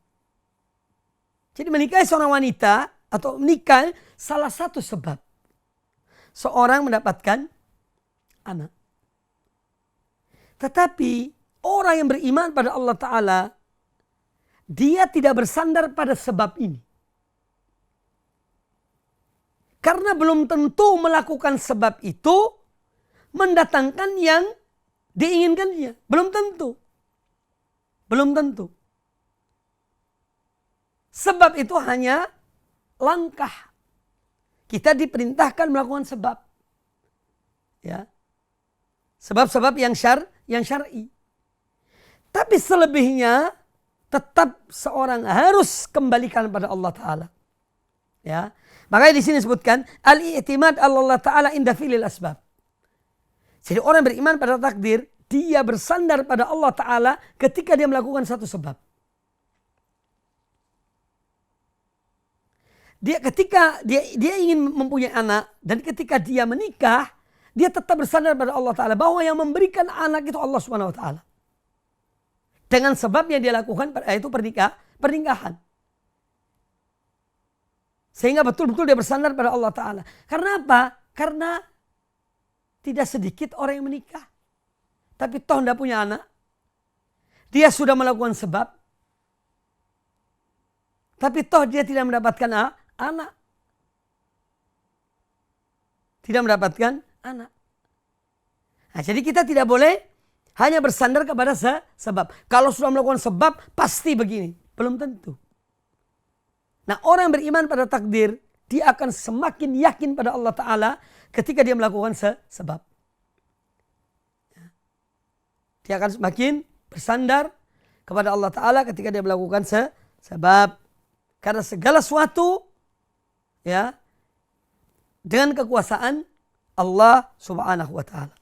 Jadi menikahi seorang wanita atau menikah salah satu sebab. Seorang mendapatkan anak. Tetapi orang yang beriman pada Allah Ta'ala, dia tidak bersandar pada sebab ini. Karena belum tentu melakukan sebab itu mendatangkan yang diinginkannya. Belum tentu. Belum tentu. Sebab itu hanya langkah. Kita diperintahkan melakukan sebab. Ya. Sebab-sebab yang syar'i. Tapi selebihnya tetap seorang harus kembalikan pada Allah Ta'ala. Ya. Makanya di sini disebutkan al-i'timad Allah Ta'ala inda fi'lil asbab. Jadi orang beriman pada takdir, dia bersandar pada Allah Ta'ala ketika dia melakukan satu sebab. Ketika dia ingin mempunyai anak dan ketika dia menikah, dia tetap bersandar pada Allah Ta'ala bahwa yang memberikan anak itu Allah Subhanahu Wa Ta'ala. Dengan sebab yang dia lakukan yaitu pernikahan. Sehingga betul-betul dia bersandar pada Allah Ta'ala. Karena apa? Karena tidak sedikit orang yang menikah. Tapi toh tidak punya anak. Dia sudah melakukan sebab. Tapi toh dia tidak mendapatkan anak. Tidak mendapatkan anak. Nah, jadi kita tidak boleh hanya bersandar kepada sebab. Kalau sudah melakukan sebab, pasti begini. Belum tentu. Nah, orang beriman pada takdir, dia akan semakin yakin pada Allah Ta'ala ketika dia melakukan sebab. Dia akan semakin bersandar kepada Allah Ta'ala ketika dia melakukan sebab. Karena segala sesuatu ya dengan kekuasaan Allah Subhanahu Wa Ta'ala.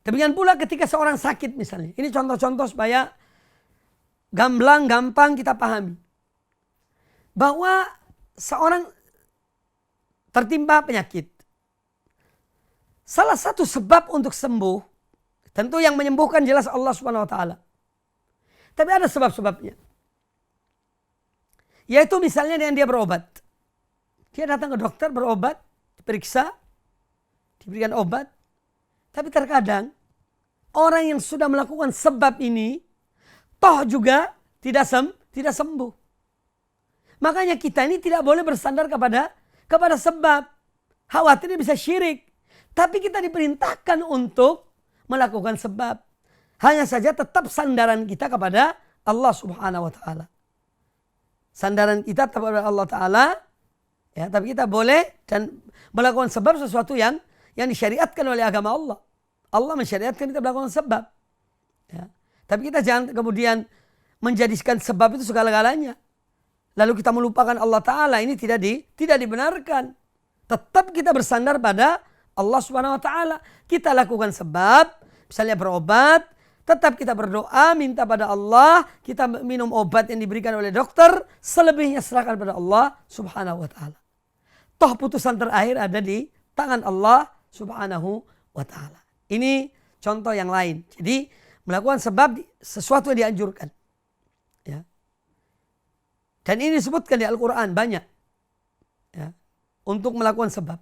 Demikian pula ketika seorang sakit misalnya. Ini contoh-contoh supaya gamblang, gampang kita pahami. Bahwa seorang tertimpa penyakit. Salah satu sebab untuk sembuh, tentu yang menyembuhkan jelas Allah Subhanahu Wa Ta'ala. Tapi ada sebab-sebabnya. Yaitu misalnya dengan dia berobat. Dia datang ke dokter berobat, diperiksa, diberikan obat. Tapi terkadang orang yang sudah melakukan sebab ini toh juga tidak sembuh. Makanya kita ini tidak boleh bersandar kepada sebab. Khawatirnya bisa syirik. Tapi kita diperintahkan untuk melakukan sebab. Hanya saja tetap sandaran kita kepada Allah Subhanahu Wa Ta'ala. Sandaran kita kepada Allah Ta'ala. Ya, tapi kita boleh dan melakukan sebab sesuatu yang disyariatkan oleh agama Allah. Allah mensyariatkan kita melakukan sebab. Ya. Tapi kita jangan kemudian menjadikan sebab itu segala-galanya. Lalu kita melupakan Allah Ta'ala, ini tidak dibenarkan. Tetap kita bersandar pada Allah Subhanahu Wa Ta'ala. Kita lakukan sebab, misalnya berobat, tetap kita berdoa, minta pada Allah, kita minum obat yang diberikan oleh dokter, selebihnya serahkan pada Allah Subhanahu Wa Ta'ala. Toh putusan terakhir ada di tangan Allah Subhanahu Wa Ta'ala. Ini contoh yang lain. Jadi melakukan sebab sesuatu yang dianjurkan. Ya. Dan ini disebutkan di Al-Quran banyak. Ya. Untuk melakukan sebab.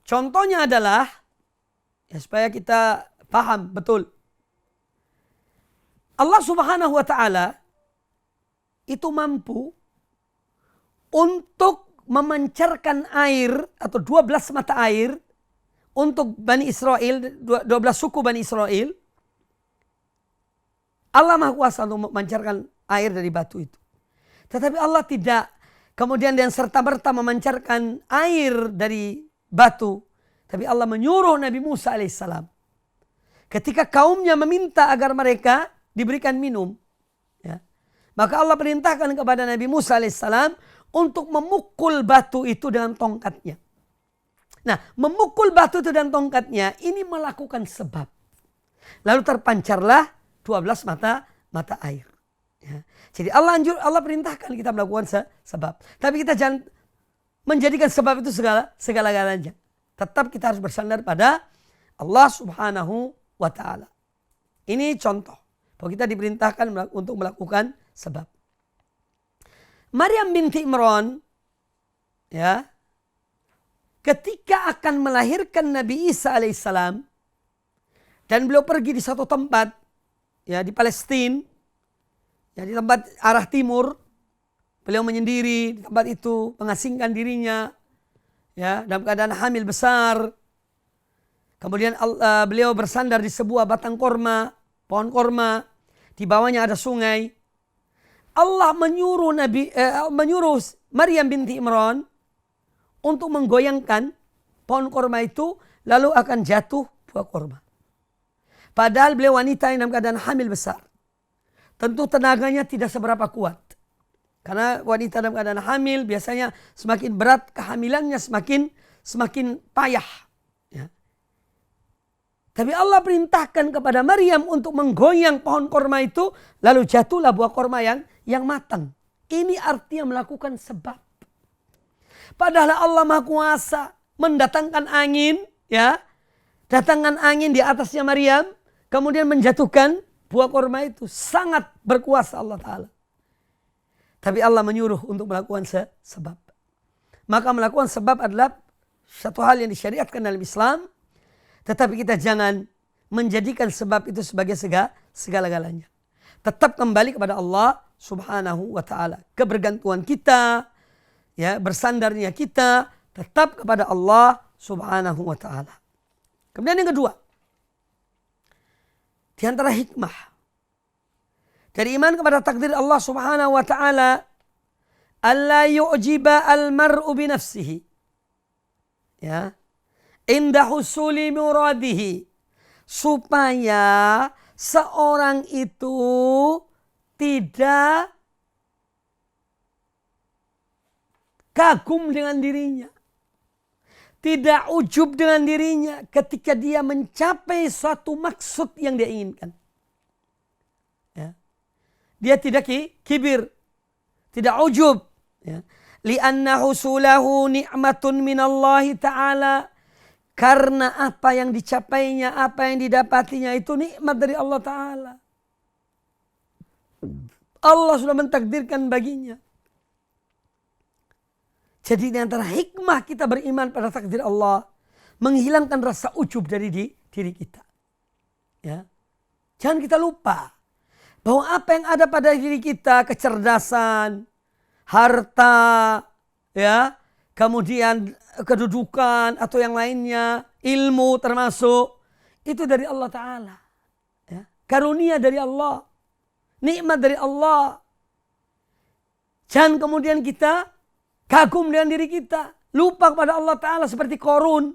Contohnya adalah, ya, supaya kita paham betul. Allah Subhanahu Wa Ta'ala itu mampu untuk memancarkan air atau 12 mata air untuk Bani Israel, 12 suku Bani Israel. Allah Maha Kuasa untuk memancarkan air dari batu itu. Tetapi Allah tidak kemudian dengan serta-merta memancarkan air dari batu. Tapi Allah menyuruh Nabi Musa alaihissalam. Ketika kaumnya meminta agar mereka diberikan minum. Ya, maka Allah perintahkan kepada Nabi Musa alaihissalam untuk memukul batu itu dengan tongkatnya. Nah, memukul batu itu dengan tongkatnya ini melakukan sebab. Lalu terpancarlah 12 mata air. Ya. Jadi Allah perintahkan kita melakukan sebab. Tapi kita jangan menjadikan sebab itu segala-galanya. Tetap kita harus bersandar pada Allah Subhanahu Wa Ta'ala. Ini contoh bahwa kita diperintahkan untuk melakukan sebab. Maryam binti Imran, ya, ketika akan melahirkan Nabi Isa alaihissalam, dan beliau pergi di satu tempat, ya, di Palestina, ya, di tempat arah timur, beliau menyendiri di tempat itu, mengasingkan dirinya, ya, dalam keadaan hamil besar. Kemudian beliau bersandar di sebuah batang korma, pohon korma, di bawahnya ada sungai. Allah menyuruh Maryam binti Imran untuk menggoyangkan pohon korma itu, lalu akan jatuh buah korma. Padahal beliau wanita yang dalam keadaan hamil besar. Tentu tenaganya tidak seberapa kuat. Karena wanita dalam keadaan hamil biasanya semakin berat kehamilannya semakin payah. Ya. Tapi Allah perintahkan kepada Maryam untuk menggoyang pohon korma itu, lalu jatuhlah buah korma yang matang. Ini artinya melakukan sebab. Padahal Allah Maha Kuasa mendatangkan angin, ya, datangkan angin di atasnya Maryam, kemudian menjatuhkan buah korma itu. Sangat berkuasa Allah Ta'ala. Tapi Allah menyuruh untuk melakukan sebab. Maka melakukan sebab adalah satu hal yang disyariatkan dalam Islam. Tetapi kita jangan menjadikan sebab itu sebagai segala-galanya. Tetap kembali kepada Allah Subhanahu Wa Ta'ala. Kebergantungan kita, ya, bersandarnya kita tetap kepada Allah Subhanahu Wa Ta'ala. Kemudian yang kedua, di antara hikmah dari iman kepada takdir Allah Subhanahu Wa Ta'ala, alla yu'jiba al-mar'u bi nafsihi, ya, inda husuli muradihi, supaya seorang itu tidak kagum dengan dirinya, tidak ujub dengan dirinya ketika dia mencapai suatu maksud yang dia inginkan. Ya. Dia tidak kibir, tidak ujub. Ya. Lianna husulahu ni'matun minallahi ta'ala. Karena apa yang dicapainya, apa yang didapatinya itu nikmat dari Allah Ta'ala. Allah sudah mentakdirkan baginya. Jadi di antara hikmah kita beriman pada takdir Allah, menghilangkan rasa ujub dari diri kita. Ya. Jangan kita lupa bahwa apa yang ada pada diri kita, kecerdasan, harta, ya, kemudian kedudukan atau yang lainnya, ilmu termasuk, itu dari Allah Ta'ala. Ya. Karunia dari Allah. Nikmat dari Allah. Jangan kemudian kita kagum dengan diri kita. Lupa kepada Allah Ta'ala seperti Qarun.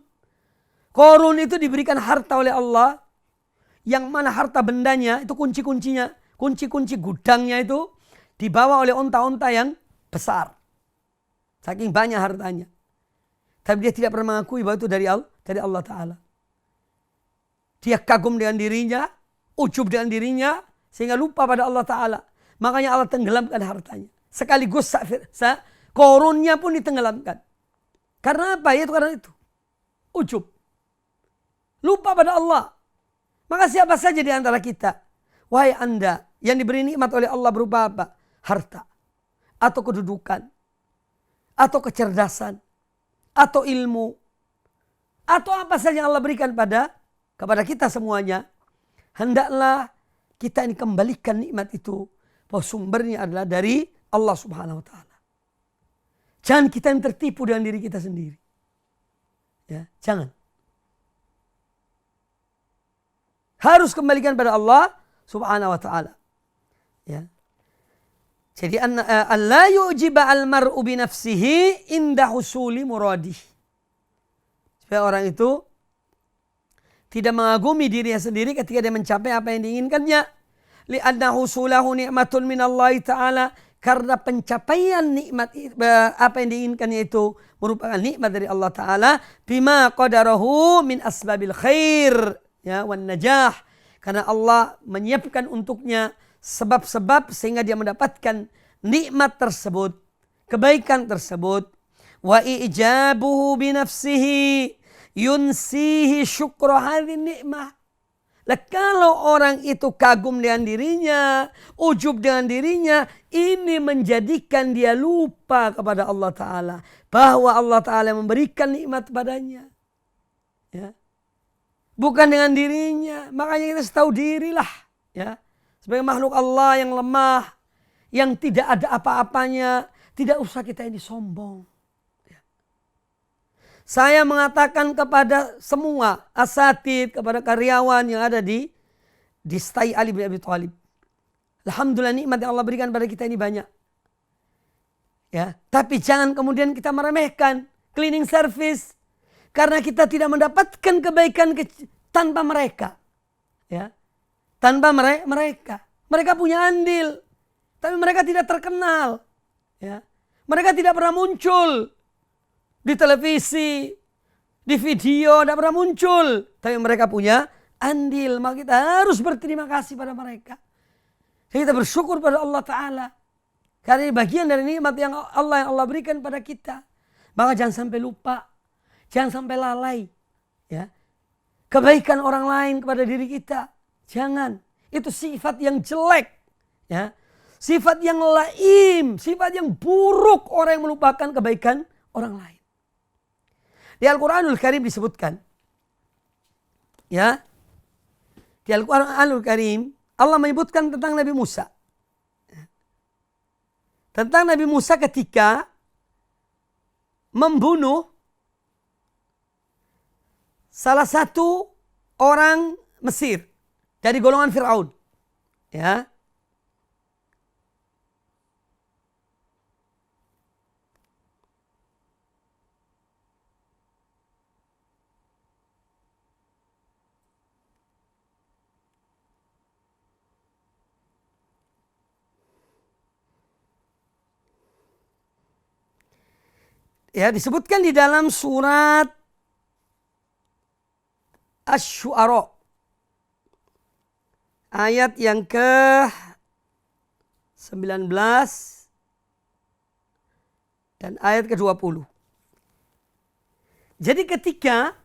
Qarun itu diberikan harta oleh Allah yang mana harta bendanya itu kunci-kuncinya, kunci-kunci gudangnya itu dibawa oleh onta-onta yang besar. Saking banyak hartanya. Tapi dia tidak pernah mengakui bahwa itu dari Allah Ta'ala. Dia kagum dengan dirinya, ujub dengan dirinya, sehingga lupa pada Allah Ta'ala. Makanya Allah tenggelamkan hartanya. Sekaligus korunnya pun ditenggelamkan. Karena apa? Itu karena itu. Ujub. Lupa pada Allah. Maka siapa saja di antara kita, wahai Anda yang diberi nikmat oleh Allah berupa apa? Harta. Atau kedudukan. Atau kecerdasan. Atau ilmu. Atau apa saja yang Allah berikan kepada kita semuanya. Hendaklah kita ini kembalikan nikmat itu. Bahwa sumbernya adalah dari Allah Subhanahu Wa Ta'ala. Jangan kita yang tertipu dengan diri kita sendiri. Ya, jangan. Harus kembalikan pada Allah Subhanahu Wa Ta'ala. Ya. Jadi alla yu'jiba al-mar'u bi nafsihi inda husuli muradih. Supaya orang itu tidak mengagumi dirinya sendiri ketika dia mencapai apa yang diinginkannya. Li'anna husulahu ni'matun minallahi ta'ala. Karena pencapaian nikmat apa yang diinginkannya itu merupakan nikmat dari Allah Ta'ala. Bima qadarahu min asbabil khair. Ya, wan najah. Karena Allah menyiapkan untuknya sebab-sebab sehingga dia mendapatkan nikmat tersebut, kebaikan tersebut. Wa ijabuhu binafsihi yunsihi syukra hadhin nikmah. Lah kalau orang itu kagum dengan dirinya, ujub dengan dirinya, ini menjadikan dia lupa kepada Allah Ta'ala. Bahwa Allah Ta'ala memberikan nikmat padanya. Ya. Bukan dengan dirinya. Makanya kita harus tahu dirilah. Ya. Sebagai makhluk Allah yang lemah, yang tidak ada apa-apanya, tidak usah kita ini sombong. Ya. Saya mengatakan kepada semua asatid, kepada karyawan yang ada di Stai Ali bin Abi Thalib. Alhamdulillah nikmat yang Allah berikan pada kita ini banyak. Ya, tapi jangan kemudian kita meremehkan cleaning service karena kita tidak mendapatkan kebaikan tanpa mereka. Ya. Tanpa mereka. Mereka punya andil. Tapi mereka tidak terkenal. Ya. Mereka tidak pernah muncul. Di televisi. Di video. Tidak pernah muncul. Tapi mereka punya andil. Maka kita harus berterima kasih pada mereka. Jadi kita bersyukur pada Allah Ta'ala. Karena ini bagian dari nikmat yang Allah berikan pada kita. Maka jangan sampai lupa. Jangan sampai lalai. Ya. Kebaikan orang lain kepada diri kita. Jangan. Itu sifat yang jelek. Ya. Sifat yang laim. Sifat yang buruk orang yang melupakan kebaikan orang lain. Di Al-Quranul Karim disebutkan. Ya. Di Al-Quranul Karim. Allah menyebutkan tentang Nabi Musa. Tentang Nabi Musa ketika membunuh salah satu orang Mesir. Dari golongan Fir'aun. Ya. Ya, disebutkan di dalam surat Asy-Syu'ara. Ayat yang ke-19 dan ayat ke-20. Jadi ketika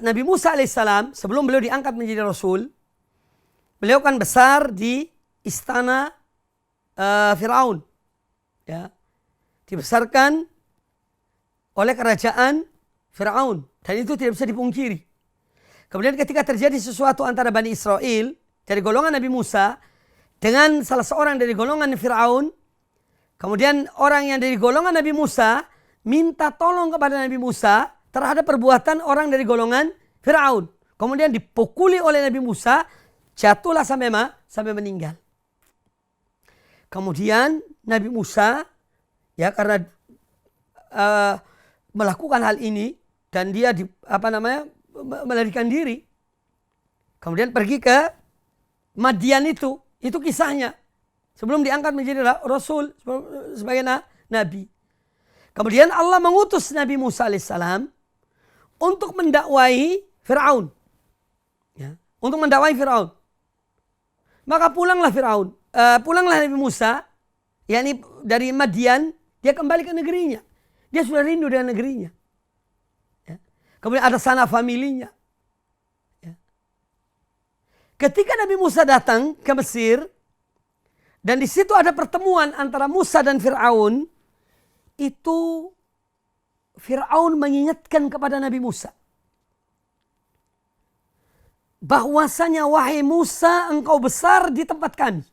Nabi Musa alaihissalam sebelum beliau diangkat menjadi Rasul, beliau kan besar di istana Fir'aun. Ya. Dibesarkan oleh kerajaan Fir'aun. Dan itu tidak bisa dipungkiri. Kemudian ketika terjadi sesuatu antara Bani Israel dari golongan Nabi Musa dengan salah seorang dari golongan Fir'aun. Kemudian orang yang dari golongan Nabi Musa minta tolong kepada Nabi Musa terhadap perbuatan orang dari golongan Fir'aun. Kemudian dipukuli oleh Nabi Musa, jatuhlah sampai meninggal. Kemudian Nabi Musa ya karena melakukan hal ini dan dia melarikan diri Kemudian pergi ke Madian itu kisahnya. Sebelum diangkat menjadi Rasul sebagai Nabi. Kemudian Allah mengutus Nabi Musa alaihissalam untuk mendakwai Fir'aun. Ya, untuk mendakwai Fir'aun. Maka pulanglah Fir'aun. Pulanglah Nabi Musa, yakni dari Madian, dia kembali ke negerinya. Dia sudah rindu dengan negerinya. Ya. Kemudian ada sanak familinya. Ya. Ketika Nabi Musa datang ke Mesir, dan di situ ada pertemuan antara Musa dan Fir'aun, itu Fir'aun mengingatkan kepada Nabi Musa. Bahwasanya wahai Musa, engkau besar di tempat kami.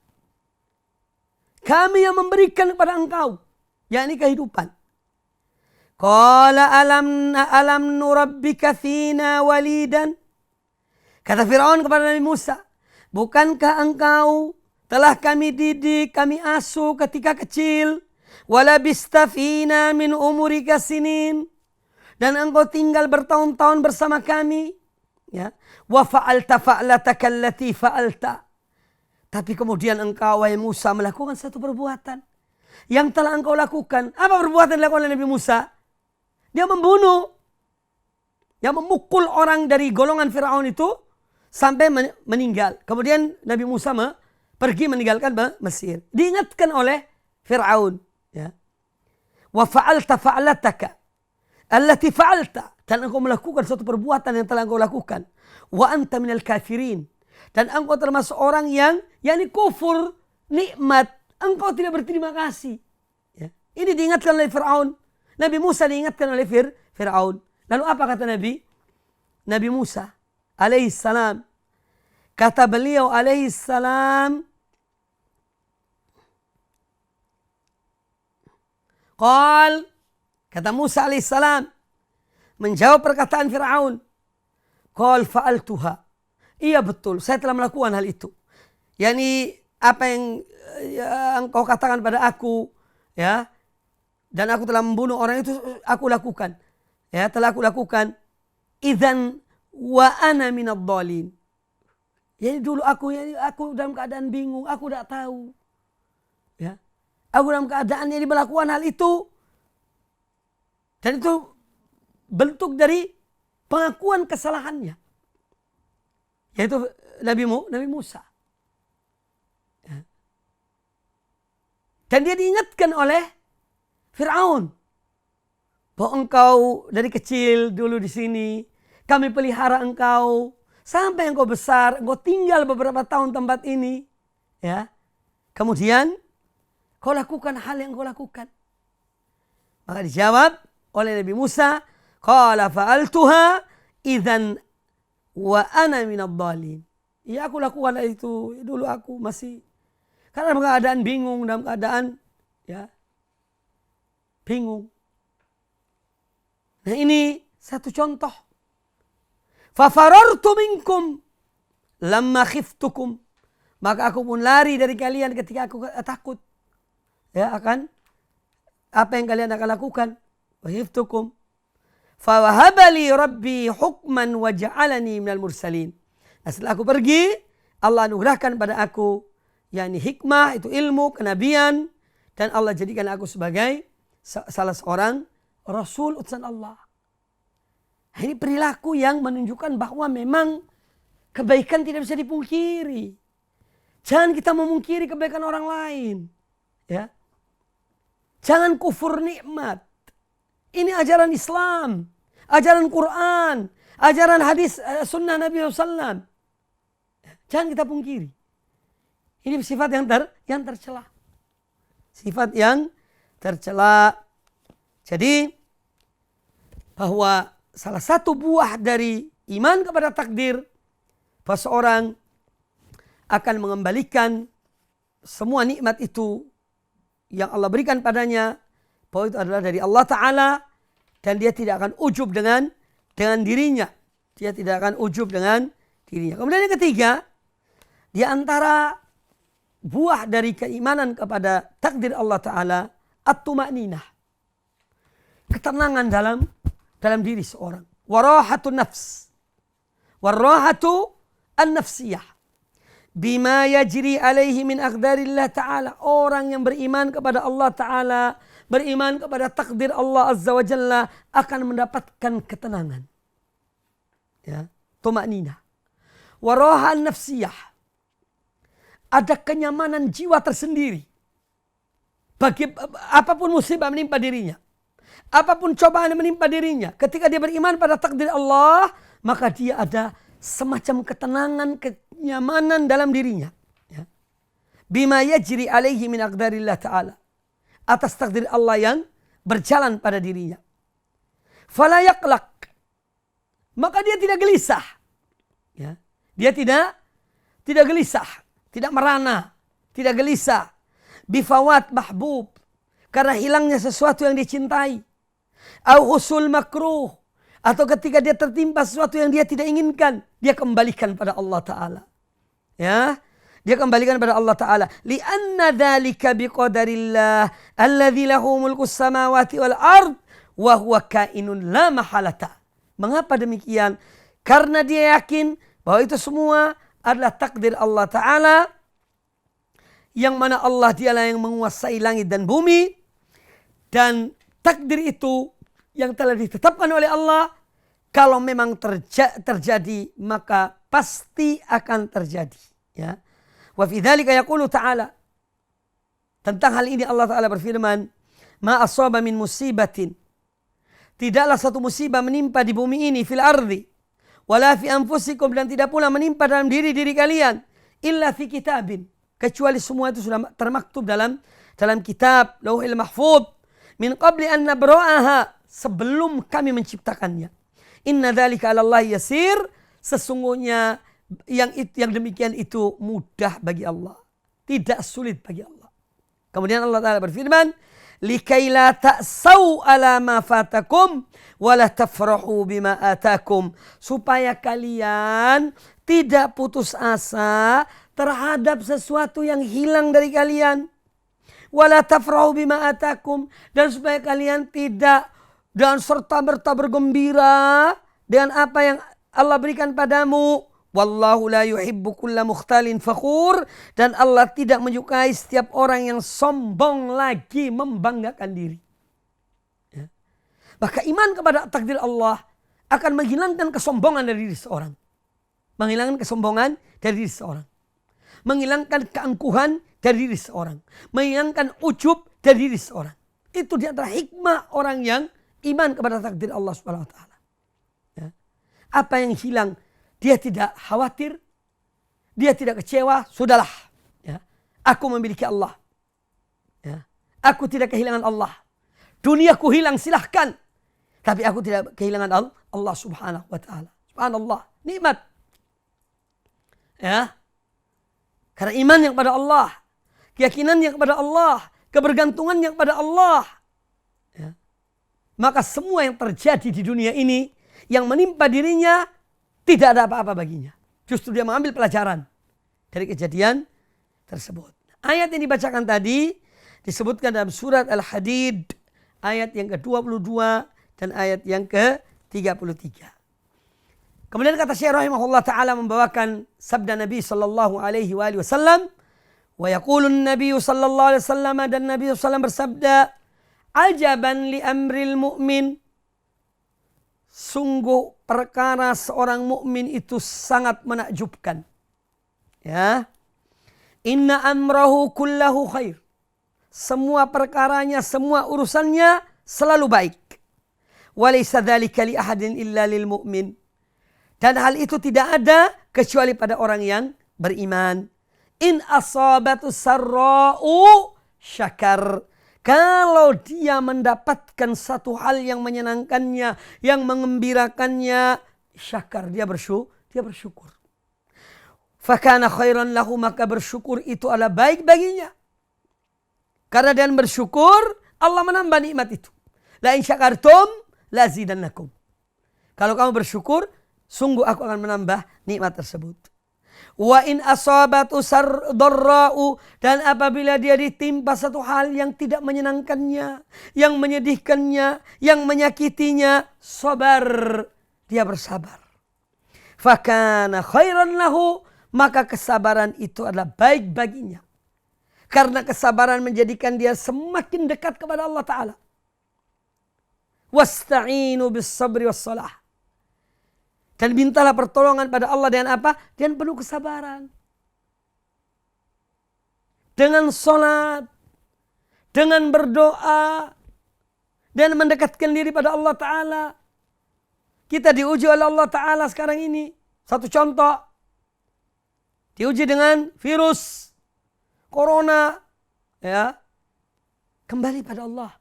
Kami yang memberikan kepada engkau, yakni kehidupan. Qala alam nurabbika fina walidan. Kata Fir'aun kepada Nabi Musa, bukankah engkau telah kami didik, kami asuh ketika kecil. Walabista fina min umurika sinin. Dan engkau tinggal bertahun-tahun bersama kami. Ya. Wa fa'alta fa'lataka allati fa'alta. Tapi kemudian engkau, wahai Musa, melakukan satu perbuatan yang telah engkau lakukan. Apa perbuatan yang dilakukan oleh Nabi Musa? Dia membunuh. Dia memukul orang dari golongan Fir'aun itu sampai meninggal. Kemudian Nabi Musa pergi meninggalkan Mesir. Diingatkan oleh Fir'aun. Ya. Wa fa'alta fa'lataka allati fa'alta. Dan engkau melakukan suatu perbuatan yang telah engkau lakukan. Wa anta minal kafirin. Dan engkau termasuk orang yang kufur nikmat. Engkau tidak berterima kasih. Ya. Ini diingatkan oleh Fir'aun. Nabi Musa diingatkan oleh Fir'aun. Lalu apa kata Nabi? Nabi Musa alaihissalam. Kata beliau alaihissalam, kata Musa alaihissalam, menjawab perkataan Fir'aun. Fa'altuha. Iya betul, saya telah melakukan hal itu. Yani apa yang engkau katakan pada aku, ya, dan aku telah membunuh orang itu, aku lakukan. Ya, telah aku lakukan. Idzan wa ana minadh dhalin. Jadi dulu aku dalam keadaan bingung, aku tidak tahu. Ya. Aku dalam keadaan yang melakukan hal itu. Dan itu bentuk dari pengakuan kesalahannya. Yaitu Nabi Musa. Ya. Dan dia diingatkan oleh Fir'aun. Bahwa engkau dari kecil dulu di sini, kami pelihara engkau. Sampai engkau besar, engkau tinggal beberapa tahun tempat ini. Ya. Kemudian, kau lakukan hal yang kau lakukan. Maka dijawab oleh Nabi Musa, qala fa'altuha idzan wa ana minadh dhalin. Ya, aku lakukan itu. Dulu aku masih, karena dalam keadaan bingung, dalam keadaan ya bingung. Nah, ini satu contoh. Fafarartu minkum lamma khiftukum. Maka aku pun lari dari kalian ketika aku takut. Ya, akan apa yang kalian akan lakukan. Wa khiftukum. Fa wahabali rabbi hukman wa ja'alani minal mursalin. Nah, setelah aku pergi, Allah anugerahkan pada aku yakni hikmah, itu ilmu, kenabian, dan Allah jadikan aku sebagai salah seorang rasul utusan Allah. Ini perilaku yang menunjukkan bahwa memang kebaikan tidak bisa dipungkiri. Jangan kita memungkiri kebaikan orang lain. Ya. Jangan kufur nikmat. Ini ajaran Islam, ajaran Quran, ajaran hadis sunnah Nabi SAW. Jangan kita pungkiri. Ini sifat yang tercela. Sifat yang tercela. Jadi bahwa salah satu buah dari iman kepada takdir, bahwa seorang akan mengembalikan semua nikmat itu yang Allah berikan padanya, bahwa itu adalah dari Allah Ta'ala, dan dia tidak akan ujub dengan dirinya. Dia tidak akan ujub dengan dirinya. Kemudian yang ketiga, di antara buah dari keimanan kepada takdir Allah Ta'ala, at-tuma'ninah. Ketenangan dalam diri seorang. Warahatun nafs. Warahatu an-nafsiyah. Bima yajri alaihi min aqdarillah ta'ala. Orang yang beriman kepada Allah Ta'ala, beriman kepada takdir Allah Azza wa Jalla akan mendapatkan ketenangan. Ya, tuma'nina. Warahan nafsiyah. Ada kenyamanan jiwa tersendiri. Bagi apapun musibah menimpa dirinya. Apapun cobaan yang menimpa dirinya. Ketika dia beriman pada takdir Allah, maka dia ada semacam ketenangan, kenyamanan dalam dirinya. Ya. Bima yajri alaihi min aqdarillah ta'ala. Atas takdir Allah yang berjalan pada dirinya. Fala yaqlaq. Maka dia tidak gelisah. Ya. Dia tidak gelisah. Tidak merana. Tidak gelisah. Bifawat mahbub. Karena hilangnya sesuatu yang dicintai. Au husul makruh. Atau ketika dia tertimpa sesuatu yang dia tidak inginkan, dia kembalikan pada Allah Ta'ala. Ya, dia kembalikan pada Allah Ta'ala. Lianna dzalika biqadarillah alladzi lahu mulkus samawati wal ard wa huwa kainun la mahalata. Mengapa demikian? Karena dia yakin bahwa itu semua adalah takdir Allah Ta'ala, yang mana Allah dialah yang menguasai langit dan bumi, dan takdir itu yang telah ditetapkan oleh Allah, kalau memang terjadi maka pasti akan terjadi. Ya. Wa fi dzalika yaqulu ta'ala. Tentang hal ini Allah Ta'ala berfirman, ma asaba min musibatin. Tidaklah satu musibah menimpa di bumi ini, fil ardi, wala fi anfusikum, dan tidak pula menimpa dalam diri-diri kalian, illa fi kitabin, kecuali semua itu sudah termaktub dalam kitab Lauhil Mahfuz, min qabli an nabra'aha, sebelum kami menciptakannya. Inna dzalika 'ala Allah yasir, sesungguhnya yang demikian itu mudah bagi Allah, tidak sulit bagi Allah. Kemudian Allah Ta'ala berfirman, likai la ta'sau 'ala ma fatakum wa la tafrahu bima atakum, supaya kalian tidak putus asa terhadap sesuatu yang hilang dari kalian. Wala tafrahu bima atakum, dan supaya kalian tidak dan serta-merta bergembira dengan apa yang Allah berikan padamu. Wallahu la yuhibbu kulla mukhtalin fakhur, dan Allah tidak menyukai setiap orang yang sombong lagi membanggakan diri. Ya. Maka iman kepada takdir Allah akan menghilangkan kesombongan dari diri seorang. Menghilangkan kesombongan dari diri seorang. Menghilangkan keangkuhan dari diri seorang. Menghilangkan ujub dari diri seorang. Itu di antara hikmah orang yang iman kepada takdir Allah Subhanahu wa taala. Ya. Apa yang hilang, dia tidak khawatir, dia tidak kecewa, sudahlah. Ya. Aku memiliki Allah. Ya. Aku tidak kehilangan Allah. Duniaku hilang silahkan. Tapi aku tidak kehilangan Allah Subhanahu wa taala. Subhanallah, nikmat. Ya. Karena iman yang kepada Allah, keyakinan yang kepada Allah, kebergantungan yang kepada Allah. Ya. Maka semua yang terjadi di dunia ini, yang menimpa dirinya, tidak ada apa-apa baginya. Justru dia mengambil pelajaran dari kejadian tersebut. Ayat yang dibacakan tadi disebutkan dalam surat Al-Hadid, ayat yang ke-22 dan ayat yang ke-33. Kemudian kata Syekh rahimahullah ta'ala membawakan sabda Nabi sallallahu alaihi wasallam, wa yaqulun Nabi sallallahu alaihi wasallam, dan Nabi sallallahu bersabda, ajaban li amril mu'min, sungguh perkara seorang mukmin itu sangat menakjubkan. Ya. Inna amrahu kullahu khair. Semua perkaranya, semua urusannya selalu baik. Walaysa dzalika li ahadin illa lil mu'min. Dan hal itu tidak ada kecuali pada orang yang beriman. In asabatu sarra'u syakar. Kalau dia mendapatkan satu hal yang menyenangkannya, yang mengembirakannya, syakar, dia bersyukur. Fakana khairan lahu, maka bersyukur itu adalah baik baginya. Karena dengan bersyukur, Allah menambah nikmat itu. La in syakartum lazidannakum. Kalau kamu bersyukur, sungguh aku akan menambah nikmat tersebut. Wa in asabatu darra'u, dan apabila dia ditimpa satu hal yang tidak menyenangkannya, yang menyedihkannya, yang menyakitinya, sabar, dia bersabar. fakana khairan lahu, maka kesabaran itu adalah baik baginya. Karena kesabaran menjadikan dia semakin dekat kepada Allah Ta'ala. Wasta'inu bis sabri was salah. Dan mintalah pertolongan pada Allah dengan apa? Dengan penuh kesabaran. Dengan salat, dengan berdoa, dan mendekatkan diri pada Allah Ta'ala. Kita diuji oleh Allah Ta'ala sekarang ini. Satu contoh. Diuji dengan virus corona. Ya. Kembali pada Allah.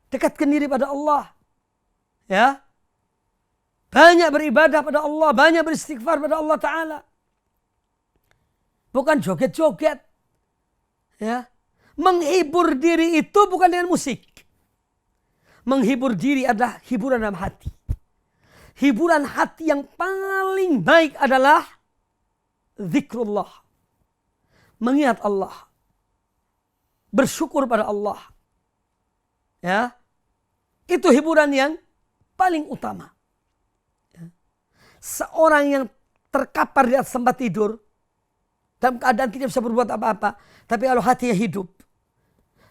Dekatkan diri pada Allah. Ya. Banyak beribadah pada Allah. Banyak beristighfar pada Allah Ta'ala. Bukan joget-joget. Ya. Menghibur diri itu bukan dengan musik. Menghibur diri adalah hiburan dalam hati. Hiburan hati yang paling baik adalah zikrullah. Mengingat Allah. Bersyukur pada Allah. Ya. Itu hiburan yang paling utama. Ya. Seorang yang terkapar di atas tempat tidur, dalam keadaan tidak bisa berbuat apa-apa, tapi kalau hatinya hidup,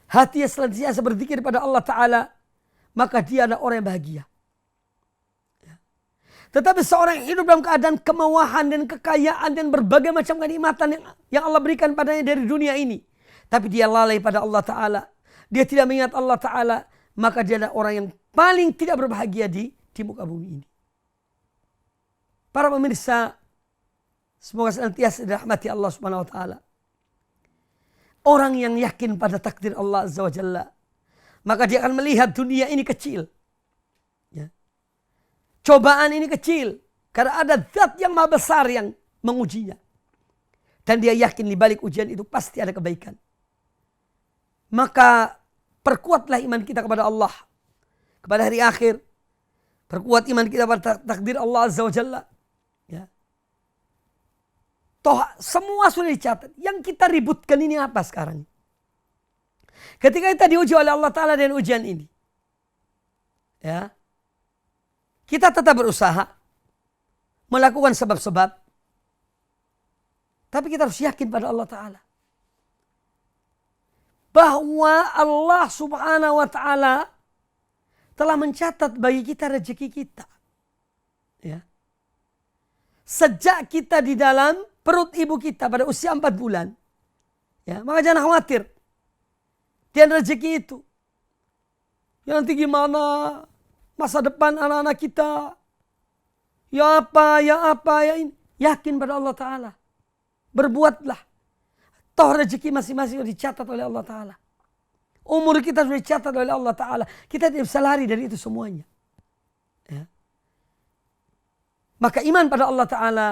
hatinya senantiasa berzikir pada Allah Ta'ala, maka dia adalah orang yang bahagia. Tetapi seorang yang hidup dalam keadaan kemewahan dan kekayaan dan berbagai macam kenikmatan yang Allah berikan padanya dari dunia ini, tapi dia lalai pada Allah Ta'ala, dia tidak mengingat Allah Ta'ala, maka dia adalah orang yang paling tidak berbahagia di muka bumi ini. Para pemirsa, semoga senantiasa dirahmati Allah Subhanahu wa Ta'ala. Orang yang yakin pada takdir Allah Azza wa Jalla, maka dia akan melihat dunia ini kecil. Ya. Cobaan ini kecil. Karena ada zat yang maha besar yang mengujinya. Dan dia yakin di balik ujian itu pasti ada kebaikan. Maka perkuatlah iman kita kepada Allah. Kepada hari akhir. Perkuat iman kita pada takdir Allah Azza wa Jalla. Ya. Toh semua sudah dicatat. Yang kita ributkan ini apa sekarang? Ketika kita diuji oleh Allah Ta'ala dengan ujian ini. Ya. Kita tetap berusaha. Melakukan sebab-sebab. Tapi kita harus yakin pada Allah Ta'ala. Bahwa Allah Subhanahu wa Ta'ala telah mencatat bagi kita rezeki kita. Ya. Sejak kita di dalam perut ibu kita pada usia 4 bulan. Ya, maka jangan khawatir. Dan rezeki itu. Ya nanti gimana masa depan anak-anak kita. Ya apa ini. Yakin pada Allah Ta'ala. Berbuatlah. Toh rezeki masing-masing sudah dicatat oleh Allah Ta'ala. Umur kita sudah dicatat oleh Allah Ta'ala. Kita tidak bisa lari dari itu semuanya. Ya. Maka iman pada Allah Ta'ala,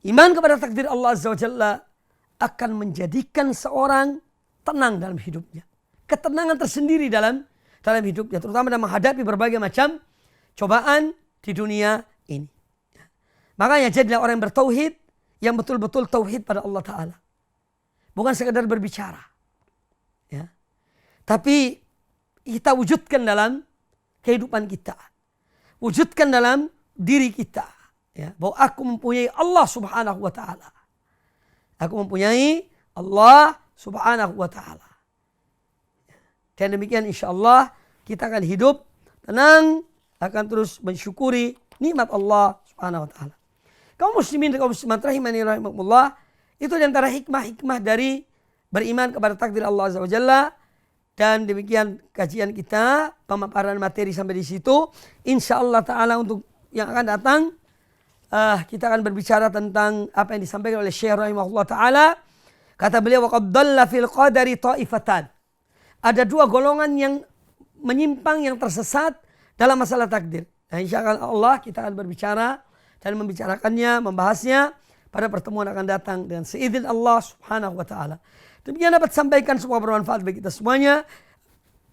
iman kepada takdir Allah Azza wa Jalla akan menjadikan seorang tenang dalam hidupnya. Ketenangan tersendiri dalam hidupnya. Terutama dalam menghadapi berbagai macam cobaan di dunia ini. Makanya jadilah orang yang bertauhid, yang betul-betul tauhid pada Allah Ta'ala. Bukan sekadar berbicara. Ya. Tapi kita wujudkan dalam kehidupan kita. Wujudkan dalam diri kita. Ya. Bahwa aku mempunyai Allah Subhanahu wa Ta'ala. Aku mempunyai Allah Subhanahu wa Ta'ala. Dan demikian insya Allah kita akan hidup tenang, akan terus mensyukuri nikmat Allah Subhanahu wa Ta'ala. Kaum muslimin dan kaum muslimat rahimani rahimakumullah, itu diantara hikmah-hikmah dari beriman kepada takdir Allah Azza wa Jalla. Dan demikian kajian kita, pemaparan materi sampai di situ. Insya Allah Ta'ala untuk yang akan datang, kita akan berbicara tentang apa yang disampaikan oleh Syekh rahimahullah Ta'ala. Kata beliau, وَقَدْ ضَلَّ فِي الْقَدَرِ طَائِفَةً. Ada 2 golongan yang menyimpang, yang tersesat dalam masalah takdir. Nah, insya Allah kita akan berbicara dan membicarakannya, membahasnya pada pertemuan akan datang dengan seizin Allah Subhanahu wa Ta'ala. Demikian dapat sampaikan, semua bermanfaat bagi kita semuanya.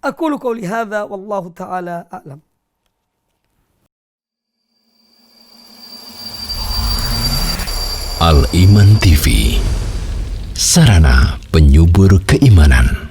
Aqulu qouli hadza wallahu ta'ala a'lam. Al-Iman TV, sarana penyubur keimanan.